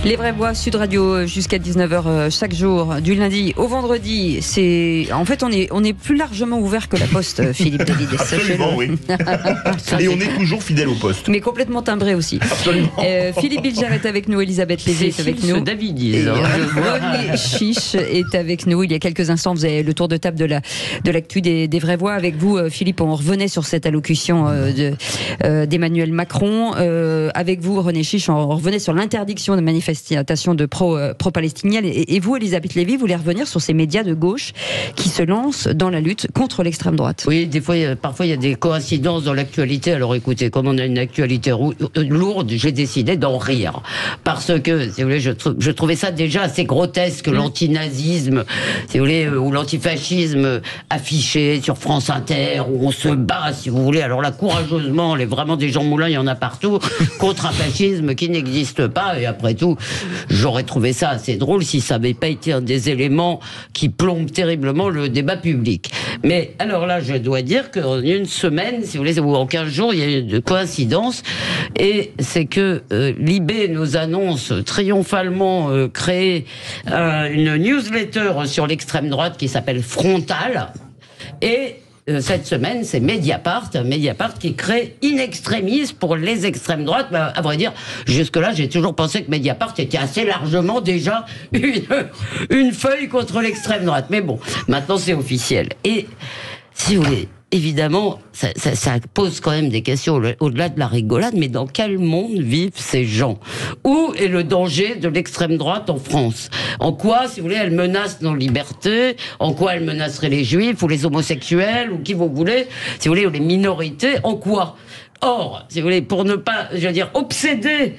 Les vraies voix Sud Radio jusqu'à 19h chaque jour, du lundi au vendredi. En fait, on est plus largement ouvert que la Poste, Philippe David.
Absolument, oui. Et on est toujours fidèle au poste.
Mais complètement timbré aussi.
Absolument.
Philippe Bilger est avec nous, Elisabeth Lévy est avec nous.
David,
René Chiche est avec nous. Il y a quelques instants, vous avez le tour de table de l'actu des vraies voix. Avec vous, Philippe, on revenait sur cette allocution d'Emmanuel Macron. Avec vous, René Chiche, on revenait sur l'interdiction de manifestation de pro-palestinienne. Et vous, Elisabeth Lévy, vous voulez revenir sur ces médias de gauche qui se lancent dans la lutte contre l'extrême droite.
Oui, parfois il y a des coïncidences dans l'actualité. Alors écoutez, comme on a une actualité lourde, j'ai décidé d'en rire. Parce que, si vous voulez, je trouvais ça déjà assez grotesque, l'antinazisme, si vous voulez, ou l'antifascisme affiché sur France Inter, où on se bat, si vous voulez. Alors là, courageusement, vraiment des Jean Moulin, il y en a partout, contre un fascisme qui n'existe pas. Et après tout, j'aurais trouvé ça assez drôle si ça n'avait pas été un des éléments qui plombent terriblement le débat public. Mais alors là, je dois dire qu'en une semaine, si vous voulez, ou en 15 jours, il y a eu une coïncidence, et c'est que Libé nous annonce triomphalement créer une newsletter sur l'extrême droite qui s'appelle Frontal, et cette semaine, c'est Mediapart qui crée In Extremis pour les extrêmes droites. Ben, à vrai dire, jusque-là, j'ai toujours pensé que Mediapart était assez largement déjà une feuille contre l'extrême droite. Mais bon, maintenant c'est officiel. Et si vous voulez, évidemment, ça pose quand même des questions au-delà de la rigolade, mais dans quel monde vivent ces gens? Où est le danger de l'extrême droite en France? En quoi, si vous voulez, elle menace nos libertés? En quoi elle menacerait les juifs ou les homosexuels ou qui vous voulez, si vous voulez, ou les minorités? En quoi? Or, si vous voulez, pour ne pas, je veux dire, obséder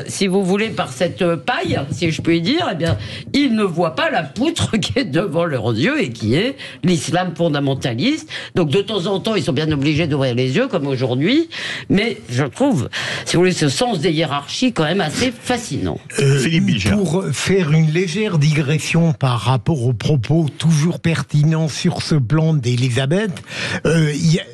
si vous voulez, par cette paille, si je puis dire, eh bien, ils ne voient pas la poutre qui est devant leurs yeux et qui est l'islam fondamentaliste. Donc, de temps en temps, ils sont bien obligés d'ouvrir les yeux, comme aujourd'hui. Mais je trouve, si vous voulez, ce sens des hiérarchies quand même assez fascinant.
Philippe Bilger.
Pour faire une légère digression par rapport aux propos toujours pertinents sur ce plan d'Elisabeth,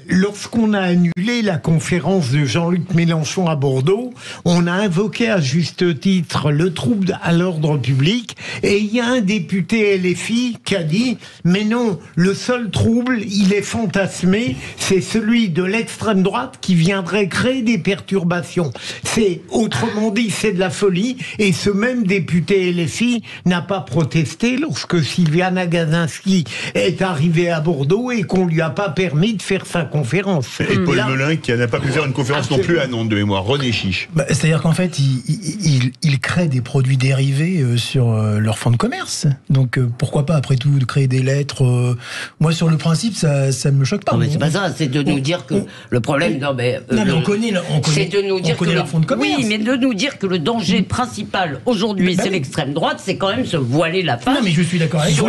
lorsqu'on a annulé la conférence de Jean-Luc Mélenchon à Bordeaux, on a invoqué à juste titre le trouble à l'ordre public, et il y a un député LFI qui a dit « Mais non, le seul trouble, il est fantasmé, c'est celui de l'extrême droite qui viendrait créer des perturbations. » C'est, autrement dit, c'est de la folie, et ce même député LFI n'a pas protesté lorsque Sylviana Gazinski est arrivée à Bordeaux et qu'on lui a pas permis de faire sa conférence.
Et Paul Melun qui n'a pas pu faire une conférence non plus à Nantes de mémoire. René Chiche.
C'est-à-dire qu'en fait, ils créent des produits dérivés sur leur fonds de commerce. Donc, pourquoi pas, après tout, de créer des lettres moi, sur le principe, ça ne me choque pas.
Non, mais c'est pas ça, c'est de nous dire que le problème...
on connaît
c'est de nous dire que
leur fonds de commerce.
Oui, mais de nous dire que le danger principal, aujourd'hui, c'est l'extrême droite, c'est quand même se voiler la face.
Non, mais je suis d'accord avec vous.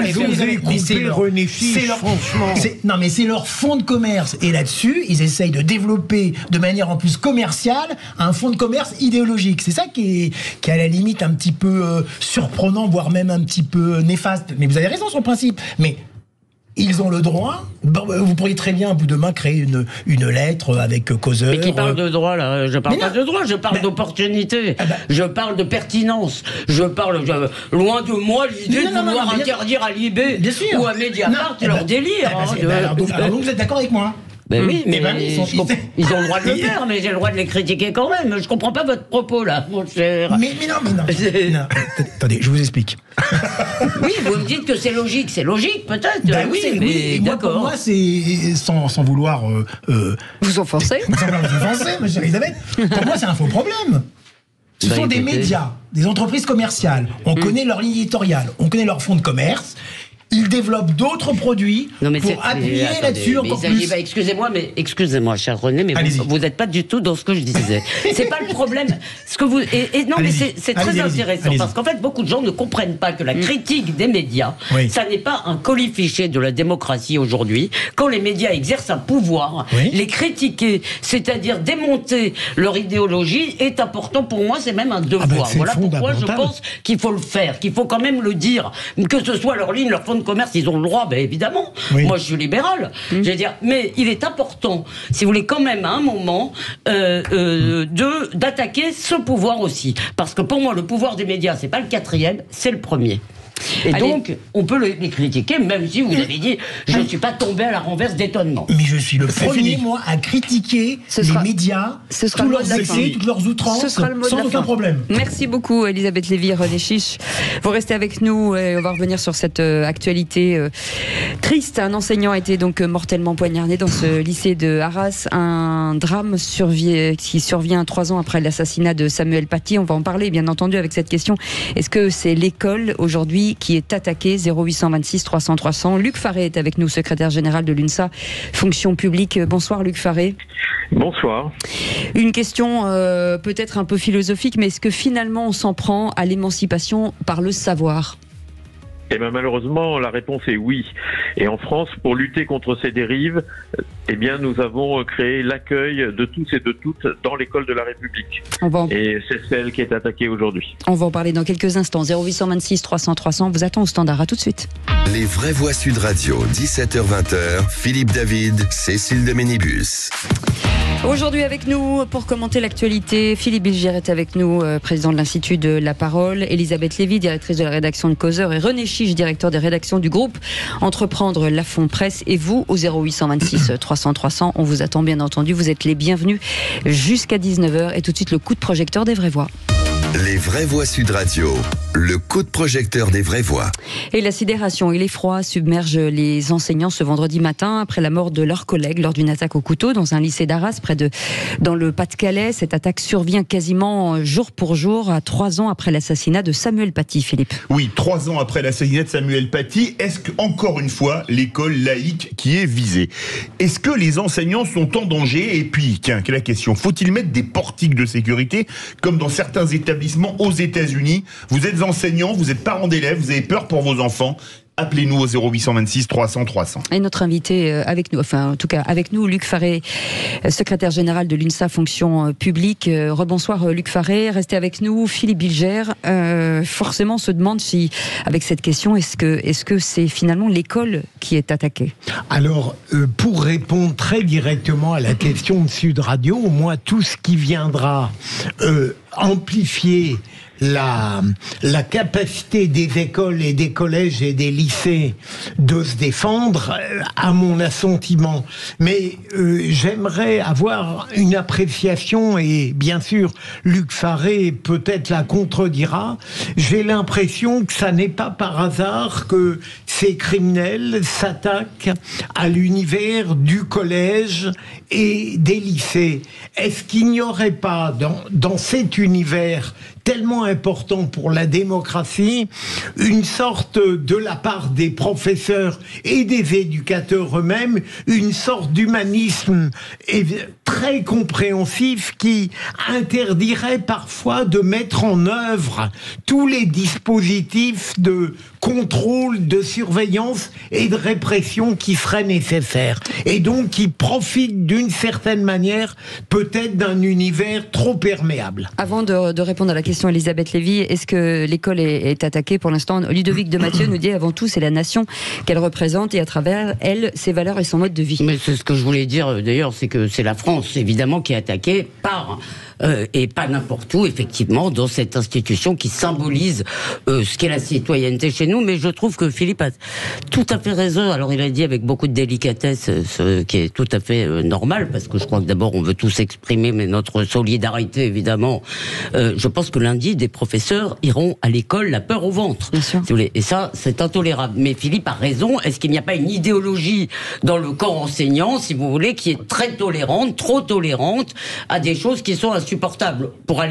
Non,
mais c'est leur fonds de commerce. Et là-dessus, ils essayent de développer de manière en plus commerciale un fonds de commerce idéologique. C'est ça qui est à la limite un petit peu surprenant, voire même un petit peu néfaste. Mais vous avez raison sur le principe. Mais ils ont le droit. Vous pourriez très bien, vous demain, créer une lettre avec causeur.
Mais qui parle de droit, là? Je parle pas de droit, je parle d'opportunité. Je parle de pertinence. Loin de moi l'idée de vouloir interdire à Libé ou à Mediapart leur délire.
Alors donc vous êtes d'accord avec moi?
Ben oui, mais ils ont le droit de le faire, mais j'ai le droit de les critiquer quand même. Je comprends pas votre propos, là, mon cher.
Mais non. Attendez, je vous explique.
Oui, vous me dites que c'est logique. C'est logique, peut-être. Oui, mais d'accord.
Pour moi, c'est sans vouloir...
vous offenser.
Sans vouloir vous offenser, ma chère Elisabeth. Pour moi, c'est un faux problème. Ce sont des médias, des entreprises commerciales. On connaît leur ligne éditoriale, on connaît leur fonds de commerce. ils développent d'autres produits pour appuyer là-dessus encore plus.
Excusez-moi, cher René, mais vous n'êtes pas du tout dans ce que je disais. C'est pas le problème. Non, mais c'est très intéressant parce qu'en fait, beaucoup de gens ne comprennent pas que la critique des médias, ça n'est pas un colifichet de la démocratie aujourd'hui. Quand les médias exercent un pouvoir, les critiquer, c'est-à-dire démonter leur idéologie, est important pour moi. C'est même un devoir. Voilà pourquoi je pense qu'il faut le faire, qu'il faut quand même le dire, que ce soit leur ligne, leur fonds de commerce, ils ont le droit, évidemment. Moi, je suis libéral. Je veux dire, mais il est important, si vous voulez, quand même à un moment, d'attaquer ce pouvoir aussi, parce que pour moi, le pouvoir des médias, c'est pas le quatrième, c'est le premier. Et donc, on peut les critiquer, même si vous avez dit, je ne suis pas tombé à la renverse d'étonnement.
Mais je suis le premier, moi, à critiquer les médias, tous leurs excès, toutes leurs outrances, sans aucun problème.
Merci beaucoup, Elisabeth Lévy, René Chiche. Vous restez avec nous et on va revenir sur cette actualité triste. Un enseignant a été donc mortellement poignardé dans ce lycée de Arras. Un drame qui survient 3 ans après l'assassinat de Samuel Paty. On va en parler, bien entendu, avec cette question. Est-ce que c'est l'école, aujourd'hui, qui est attaqué? 0826 300 300. Luc Faré est avec nous, secrétaire général de l'UNSA Fonction publique. Bonsoir Luc Faré.
Bonsoir.
Une question peut-être un peu philosophique, mais est-ce que finalement on s'en prend à l'émancipation par le savoir?
Eh bien, malheureusement, la réponse est oui. Et en France, pour lutter contre ces dérives, eh bien, nous avons créé l'accueil de tous et de toutes dans l'école de la République. Et c'est celle qui est attaquée aujourd'hui.
On va en parler dans quelques instants. 0826 300 300, vous attend au standard. À tout de suite.
Les vraies voix Sud Radio, 17h-20h, Philippe David, Cécile de Ménibus.
Aujourd'hui avec nous pour commenter l'actualité, Philippe Bilger est avec nous, président de l'Institut de la Parole, Elisabeth Lévy, directrice de la rédaction de Causeur, et René Chiche, directeur des rédactions du groupe Entreprendre Lafon Presse. Et vous, au 0826 300 300, on vous attend bien entendu, vous êtes les bienvenus jusqu'à 19h. Et tout de suite le coup de projecteur des vraies voix.
Les vraies voix Sud Radio, le coup de projecteur des vraies voix.
Et la sidération et l'effroi submergent les enseignants ce vendredi matin après la mort de leur collègue lors d'une attaque au couteau dans un lycée d'Arras dans le Pas-de-Calais. Cette attaque survient quasiment jour pour jour à 3 ans après l'assassinat de Samuel Paty, Philippe.
Oui, 3 ans après l'assassinat de Samuel Paty, est-ce qu'encore une fois l'école laïque qui est visée? Est-ce que les enseignants sont en danger? Et puis, tiens, quelle est la question? Faut-il mettre des portiques de sécurité comme dans certains établissements aux États-Unis? Vous êtes enseignant, vous êtes parent d'élèves, vous avez peur pour vos enfants. Appelez-nous au 0826 300 300.
Et notre invité avec nous, enfin en tout cas avec nous, Luc Faré, secrétaire général de l'UNSA Fonction publique. Rebonsoir Luc Faré, restez avec nous. Philippe Bilger, forcément on se demande si, avec cette question, est-ce que c'est finalement l'école qui est attaquée?
Alors, pour répondre très directement à la question de Sud Radio, moi tout ce qui viendra amplifier la capacité des écoles et des collèges et des lycées de se défendre, à mon assentiment. Mais j'aimerais avoir une appréciation, et bien sûr Luc Faré peut-être la contredira. J'ai l'impression que ça n'est pas par hasard que ces criminels s'attaquent à l'univers du collège et des lycées. Est-ce qu'il n'y aurait pas dans cet univers tellement important pour la démocratie, une sorte, de la part des professeurs et des éducateurs eux-mêmes, une sorte d'humanisme très compréhensif qui interdirait parfois de mettre en œuvre tous les dispositifs de contrôle, de surveillance et de répression qui seraient nécessaires. Et donc qui profitent d'une certaine manière peut-être d'un univers trop perméable.
Avant de répondre à la question, Elisabeth Lévy, est-ce que l'école est attaquée pour l'instant? Ludovic de Mathieu nous dit avant tout c'est la nation qu'elle représente et à travers elle ses valeurs et son mode de vie.
Mais c'est ce que je voulais dire d'ailleurs, c'est que c'est la France évidemment qui est attaquée par et pas n'importe où, effectivement, dans cette institution qui symbolise ce qu'est la citoyenneté chez nous. Mais je trouve que Philippe a tout à fait raison. Alors il a dit avec beaucoup de délicatesse, ce qui est tout à fait normal, parce que je crois que d'abord on veut tous exprimer mais notre solidarité, évidemment. Je pense que lundi, des professeurs iront à l'école la peur au ventre. Bien sûr. Si vous voulez. Et ça, c'est intolérable. Mais Philippe a raison. Est-ce qu'il n'y a pas une idéologie dans le corps enseignant, si vous voulez, qui est très tolérante, trop tolérante, à des choses qui sont insupportable pour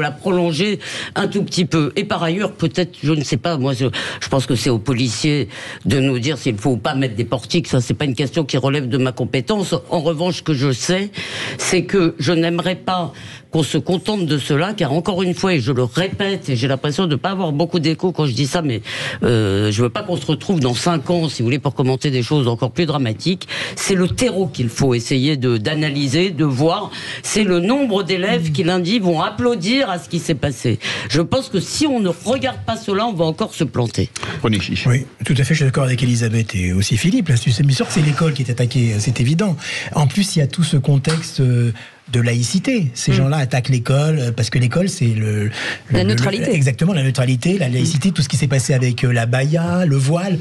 la prolonger un tout petit peu. Et par ailleurs, peut-être, je ne sais pas, moi, je pense que c'est aux policiers de nous dire s'il faut ou pas mettre des portiques. Ça, c'est pas une question qui relève de ma compétence. En revanche, ce que je sais, c'est que je n'aimerais pas qu'on se contente de cela, car encore une fois, et je le répète, et j'ai l'impression de ne pas avoir beaucoup d'écho quand je dis ça, mais je veux pas qu'on se retrouve dans 5 ans, si vous voulez, pour commenter des choses encore plus dramatiques. C'est le terreau qu'il faut essayer d'analyser, de voir. C'est le nombre d'élèves qui lundi vont applaudir à ce qui s'est passé. Je pense que si on ne regarde pas cela, on va encore se planter.
Prenez chiche.
Oui, tout à fait, je suis d'accord avec Elisabeth et aussi Philippe. Là, mais sûr que c'est l'école qui est attaquée, c'est évident. En plus, il y a tout ce contexte de laïcité. Ces gens-là attaquent l'école parce que l'école, c'est
la neutralité.
Exactement, la neutralité, la laïcité, tout ce qui s'est passé avec la baya, le voile.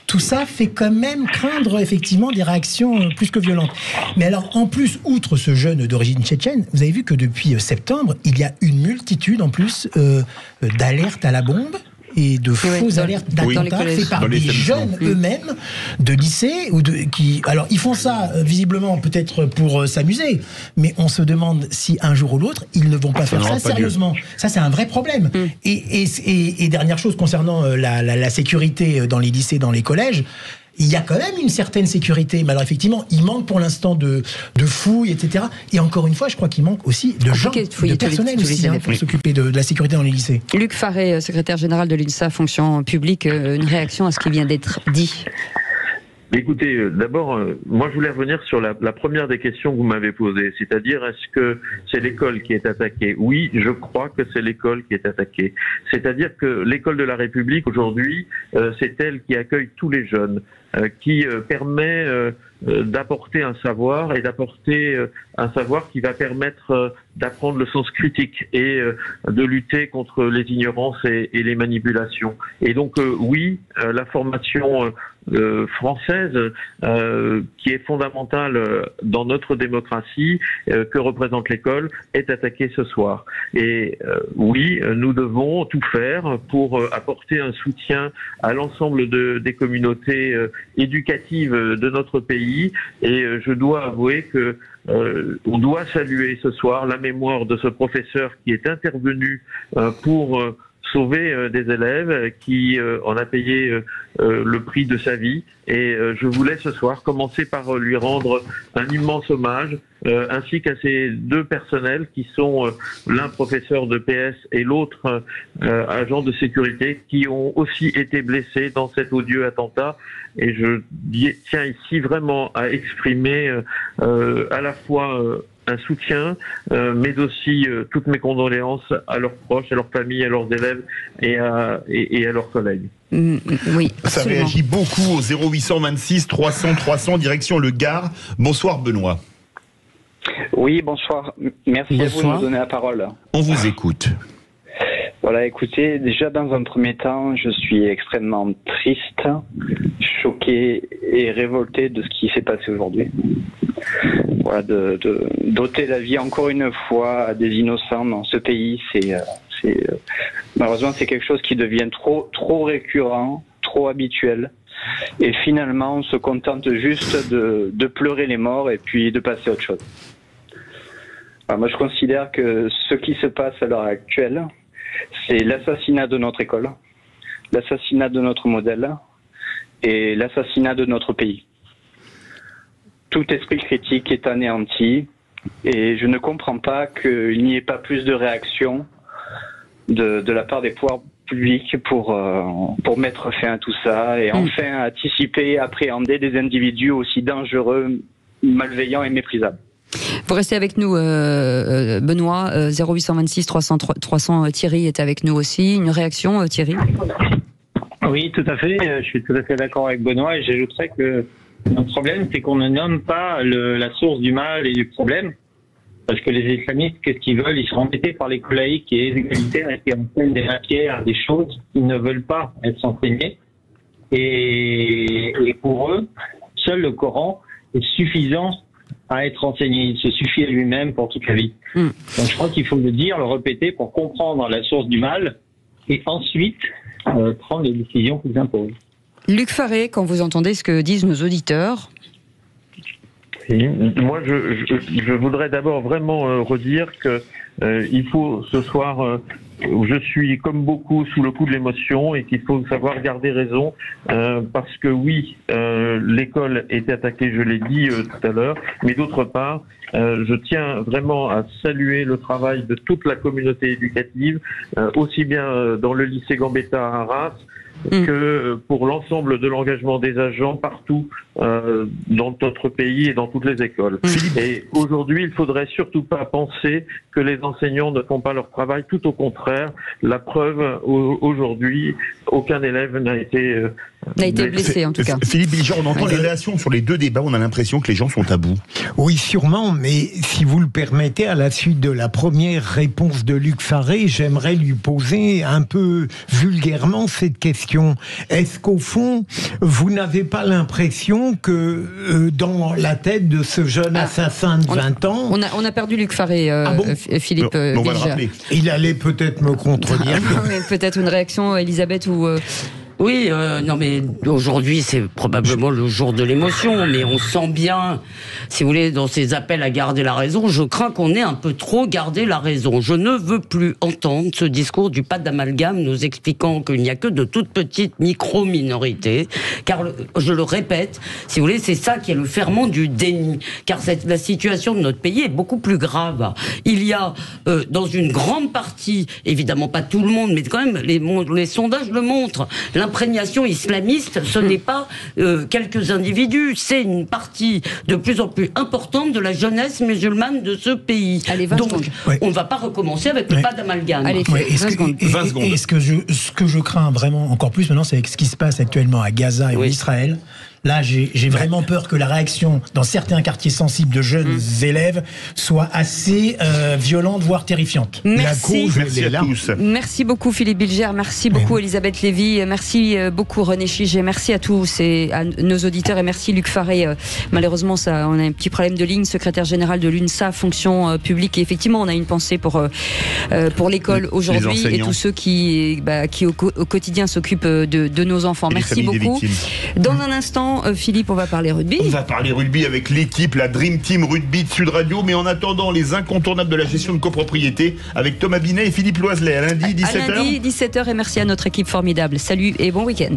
Tout ça fait quand même craindre effectivement des réactions plus que violentes. Mais alors, en plus, outre ce jeune d'origine tchétchène, vous avez vu que depuis septembre, il y a une multitude en plus d'alertes à la bombe et de fausses alertes d'attentats faits par des jeunes eux-mêmes de lycée alors ils font ça visiblement peut-être pour s'amuser, mais on se demande si un jour ou l'autre ils ne vont pas faire ça sérieusement. Ça, c'est un vrai problème. Et dernière chose concernant la sécurité dans les lycées, dans les collèges. Il y a quand même une certaine sécurité, mais alors effectivement, il manque pour l'instant de fouilles, etc. Et encore une fois, je crois qu'il manque aussi de gens, de personnel aussi, pour s'occuper de la sécurité dans les lycées.
Luc Faré, secrétaire général de l'UNSA, fonction publique, une réaction à ce qui vient d'être dit.
Écoutez, d'abord, moi je voulais revenir sur la première des questions que vous m'avez posées, c'est-à-dire est-ce que c'est l'école qui est attaquée? Oui, je crois que c'est l'école qui est attaquée. C'est-à-dire que l'école de la République aujourd'hui, c'est elle qui accueille tous les jeunes, qui permet d'apporter un savoir et d'apporter un savoir qui va permettre d'apprendre le sens critique et de lutter contre les ignorances et les manipulations. Et donc oui, la formation française qui est fondamentale dans notre démocratie que représente l'école est attaquée ce soir. Et oui, nous devons tout faire pour apporter un soutien à l'ensemble des communautés éducatives de notre pays. Et je dois avouer que on doit saluer ce soir la mémoire de ce professeur qui est intervenu pour sauver des élèves, qui en a payé le prix de sa vie. Et je voulais ce soir commencer par lui rendre un immense hommage, ainsi qu'à ces deux personnels qui sont l'un professeur de PS et l'autre agent de sécurité, qui ont aussi été blessés dans cet odieux attentat. Et je tiens ici vraiment à exprimer à la fois un soutien, mais aussi toutes mes condoléances à leurs proches, à leurs familles, à leurs élèves et à leurs collègues.
Oui,
ça réagit beaucoup au 0826 300 300 direction le Gard. Bonsoir Benoît.
Oui, bonsoir. Merci à vous de nous donner la parole.
On vous écoute.
Voilà, écoutez, déjà dans un premier temps, je suis extrêmement triste, choqué et révolté de ce qui s'est passé aujourd'hui. Voilà, d'ôter la vie encore une fois à des innocents dans ce pays, malheureusement c'est quelque chose qui devient trop récurrent, trop habituel. Et finalement, on se contente juste de pleurer les morts et puis de passer à autre chose. Alors, moi, je considère que ce qui se passe à l'heure actuelle, c'est l'assassinat de notre école, l'assassinat de notre modèle et l'assassinat de notre pays. Tout esprit critique est anéanti et je ne comprends pas qu'il n'y ait pas plus de réaction de la part des pouvoirs publics pour mettre fin à tout ça et enfin anticiper, appréhender des individus aussi dangereux, malveillants et méprisables.
Vous restez avec nous, Benoît, 0826 300 300. Thierry est avec nous aussi. Une réaction, Thierry?
Oui, tout à fait. Je suis tout à fait d'accord avec Benoît et j'ajouterais que notre problème, c'est qu'on ne nomme pas la source du mal et du problème. Parce que les islamistes, qu'est-ce qu'ils veulent? Ils sont embêtés par l'école laïque qui est égalitaire et qui enseigne des matières, des choses qu'ils ne veulent pas être enseignées. Et pour eux, seul le Coran est suffisant à être enseigné. Il se suffit à lui-même pour toute la vie. Donc je crois qu'il faut le dire, le répéter pour comprendre la source du mal et ensuite prendre les décisions qui s'imposent.
Luc Faré, quand vous entendez ce que disent nos auditeurs,
Et moi, je voudrais d'abord vraiment redire que il faut ce soir, je suis comme beaucoup sous le coup de l'émotion et qu'il faut savoir garder raison parce que oui, l'école est attaquée, je l'ai dit tout à l'heure, mais d'autre part, je tiens vraiment à saluer le travail de toute la communauté éducative, aussi bien dans le lycée Gambetta à Arras, que pour l'ensemble de l'engagement des agents partout dans notre pays et dans toutes les écoles. Et aujourd'hui, il faudrait surtout pas penser que les enseignants ne font pas leur travail, tout au contraire. La preuve, aujourd'hui, aucun élève n'a été
blessé en tout cas.
Philippe Bilger, on entend les réactions sur les deux débats, on a l'impression que les gens sont à bout.
Oui, sûrement, mais si vous le permettez, à la suite de la première réponse de Luc Faré, j'aimerais lui poser un peu vulgairement cette question. Est-ce qu'au fond, vous n'avez pas l'impression que dans la tête de ce jeune assassin de 20 ans...
On a perdu Luc Faré, Philippe Bilger.
On va le rappeler.
Il allait peut-être me contredire.
Peut-être une réaction, Elisabeth, ou...
Oui, non mais aujourd'hui c'est probablement le jour de l'émotion, mais on sent bien, si vous voulez, dans ces appels à garder la raison, je crains qu'on ait un peu trop gardé la raison. Je ne veux plus entendre ce discours du pas d'amalgame nous expliquant qu'il n'y a que de toutes petites micro-minorités, car je le répète, si vous voulez, c'est ça qui est le ferment du déni, car la situation de notre pays est beaucoup plus grave. Il y a dans une grande partie, évidemment pas tout le monde, mais quand même les sondages le montrent, l'imprégnation islamiste, ce n'est pas quelques individus, c'est une partie de plus en plus importante de la jeunesse musulmane de ce pays.
Allez, 20
Donc,
secondes.
on ne va pas recommencer avec le pas d'amalgame.
Allez, 20 secondes.
Et ce que je crains vraiment encore plus maintenant, c'est avec ce qui se passe actuellement à Gaza et en Israël. Là, j'ai vraiment peur que la réaction dans certains quartiers sensibles de jeunes élèves soit assez violente, voire terrifiante.
Merci.
Merci à tous.
Merci beaucoup Philippe Bilger, merci beaucoup Elisabeth Lévy, merci beaucoup René Chigé, merci à tous et à nos auditeurs et merci Luc Faré. Malheureusement, on a un petit problème de ligne, secrétaire général de l'UNSA, fonction publique. Et effectivement, on a une pensée pour l'école aujourd'hui et tous ceux qui au quotidien s'occupent de nos enfants. Merci beaucoup. Dans un instant, Philippe, on va parler rugby.
On va parler rugby avec l'équipe, la Dream Team Rugby de Sud Radio, mais en attendant, les incontournables de la gestion de copropriété avec Thomas Binet et Philippe Loiselet. À lundi, 17h.
À lundi, 17h, et merci à notre équipe formidable. Salut et bon week-end.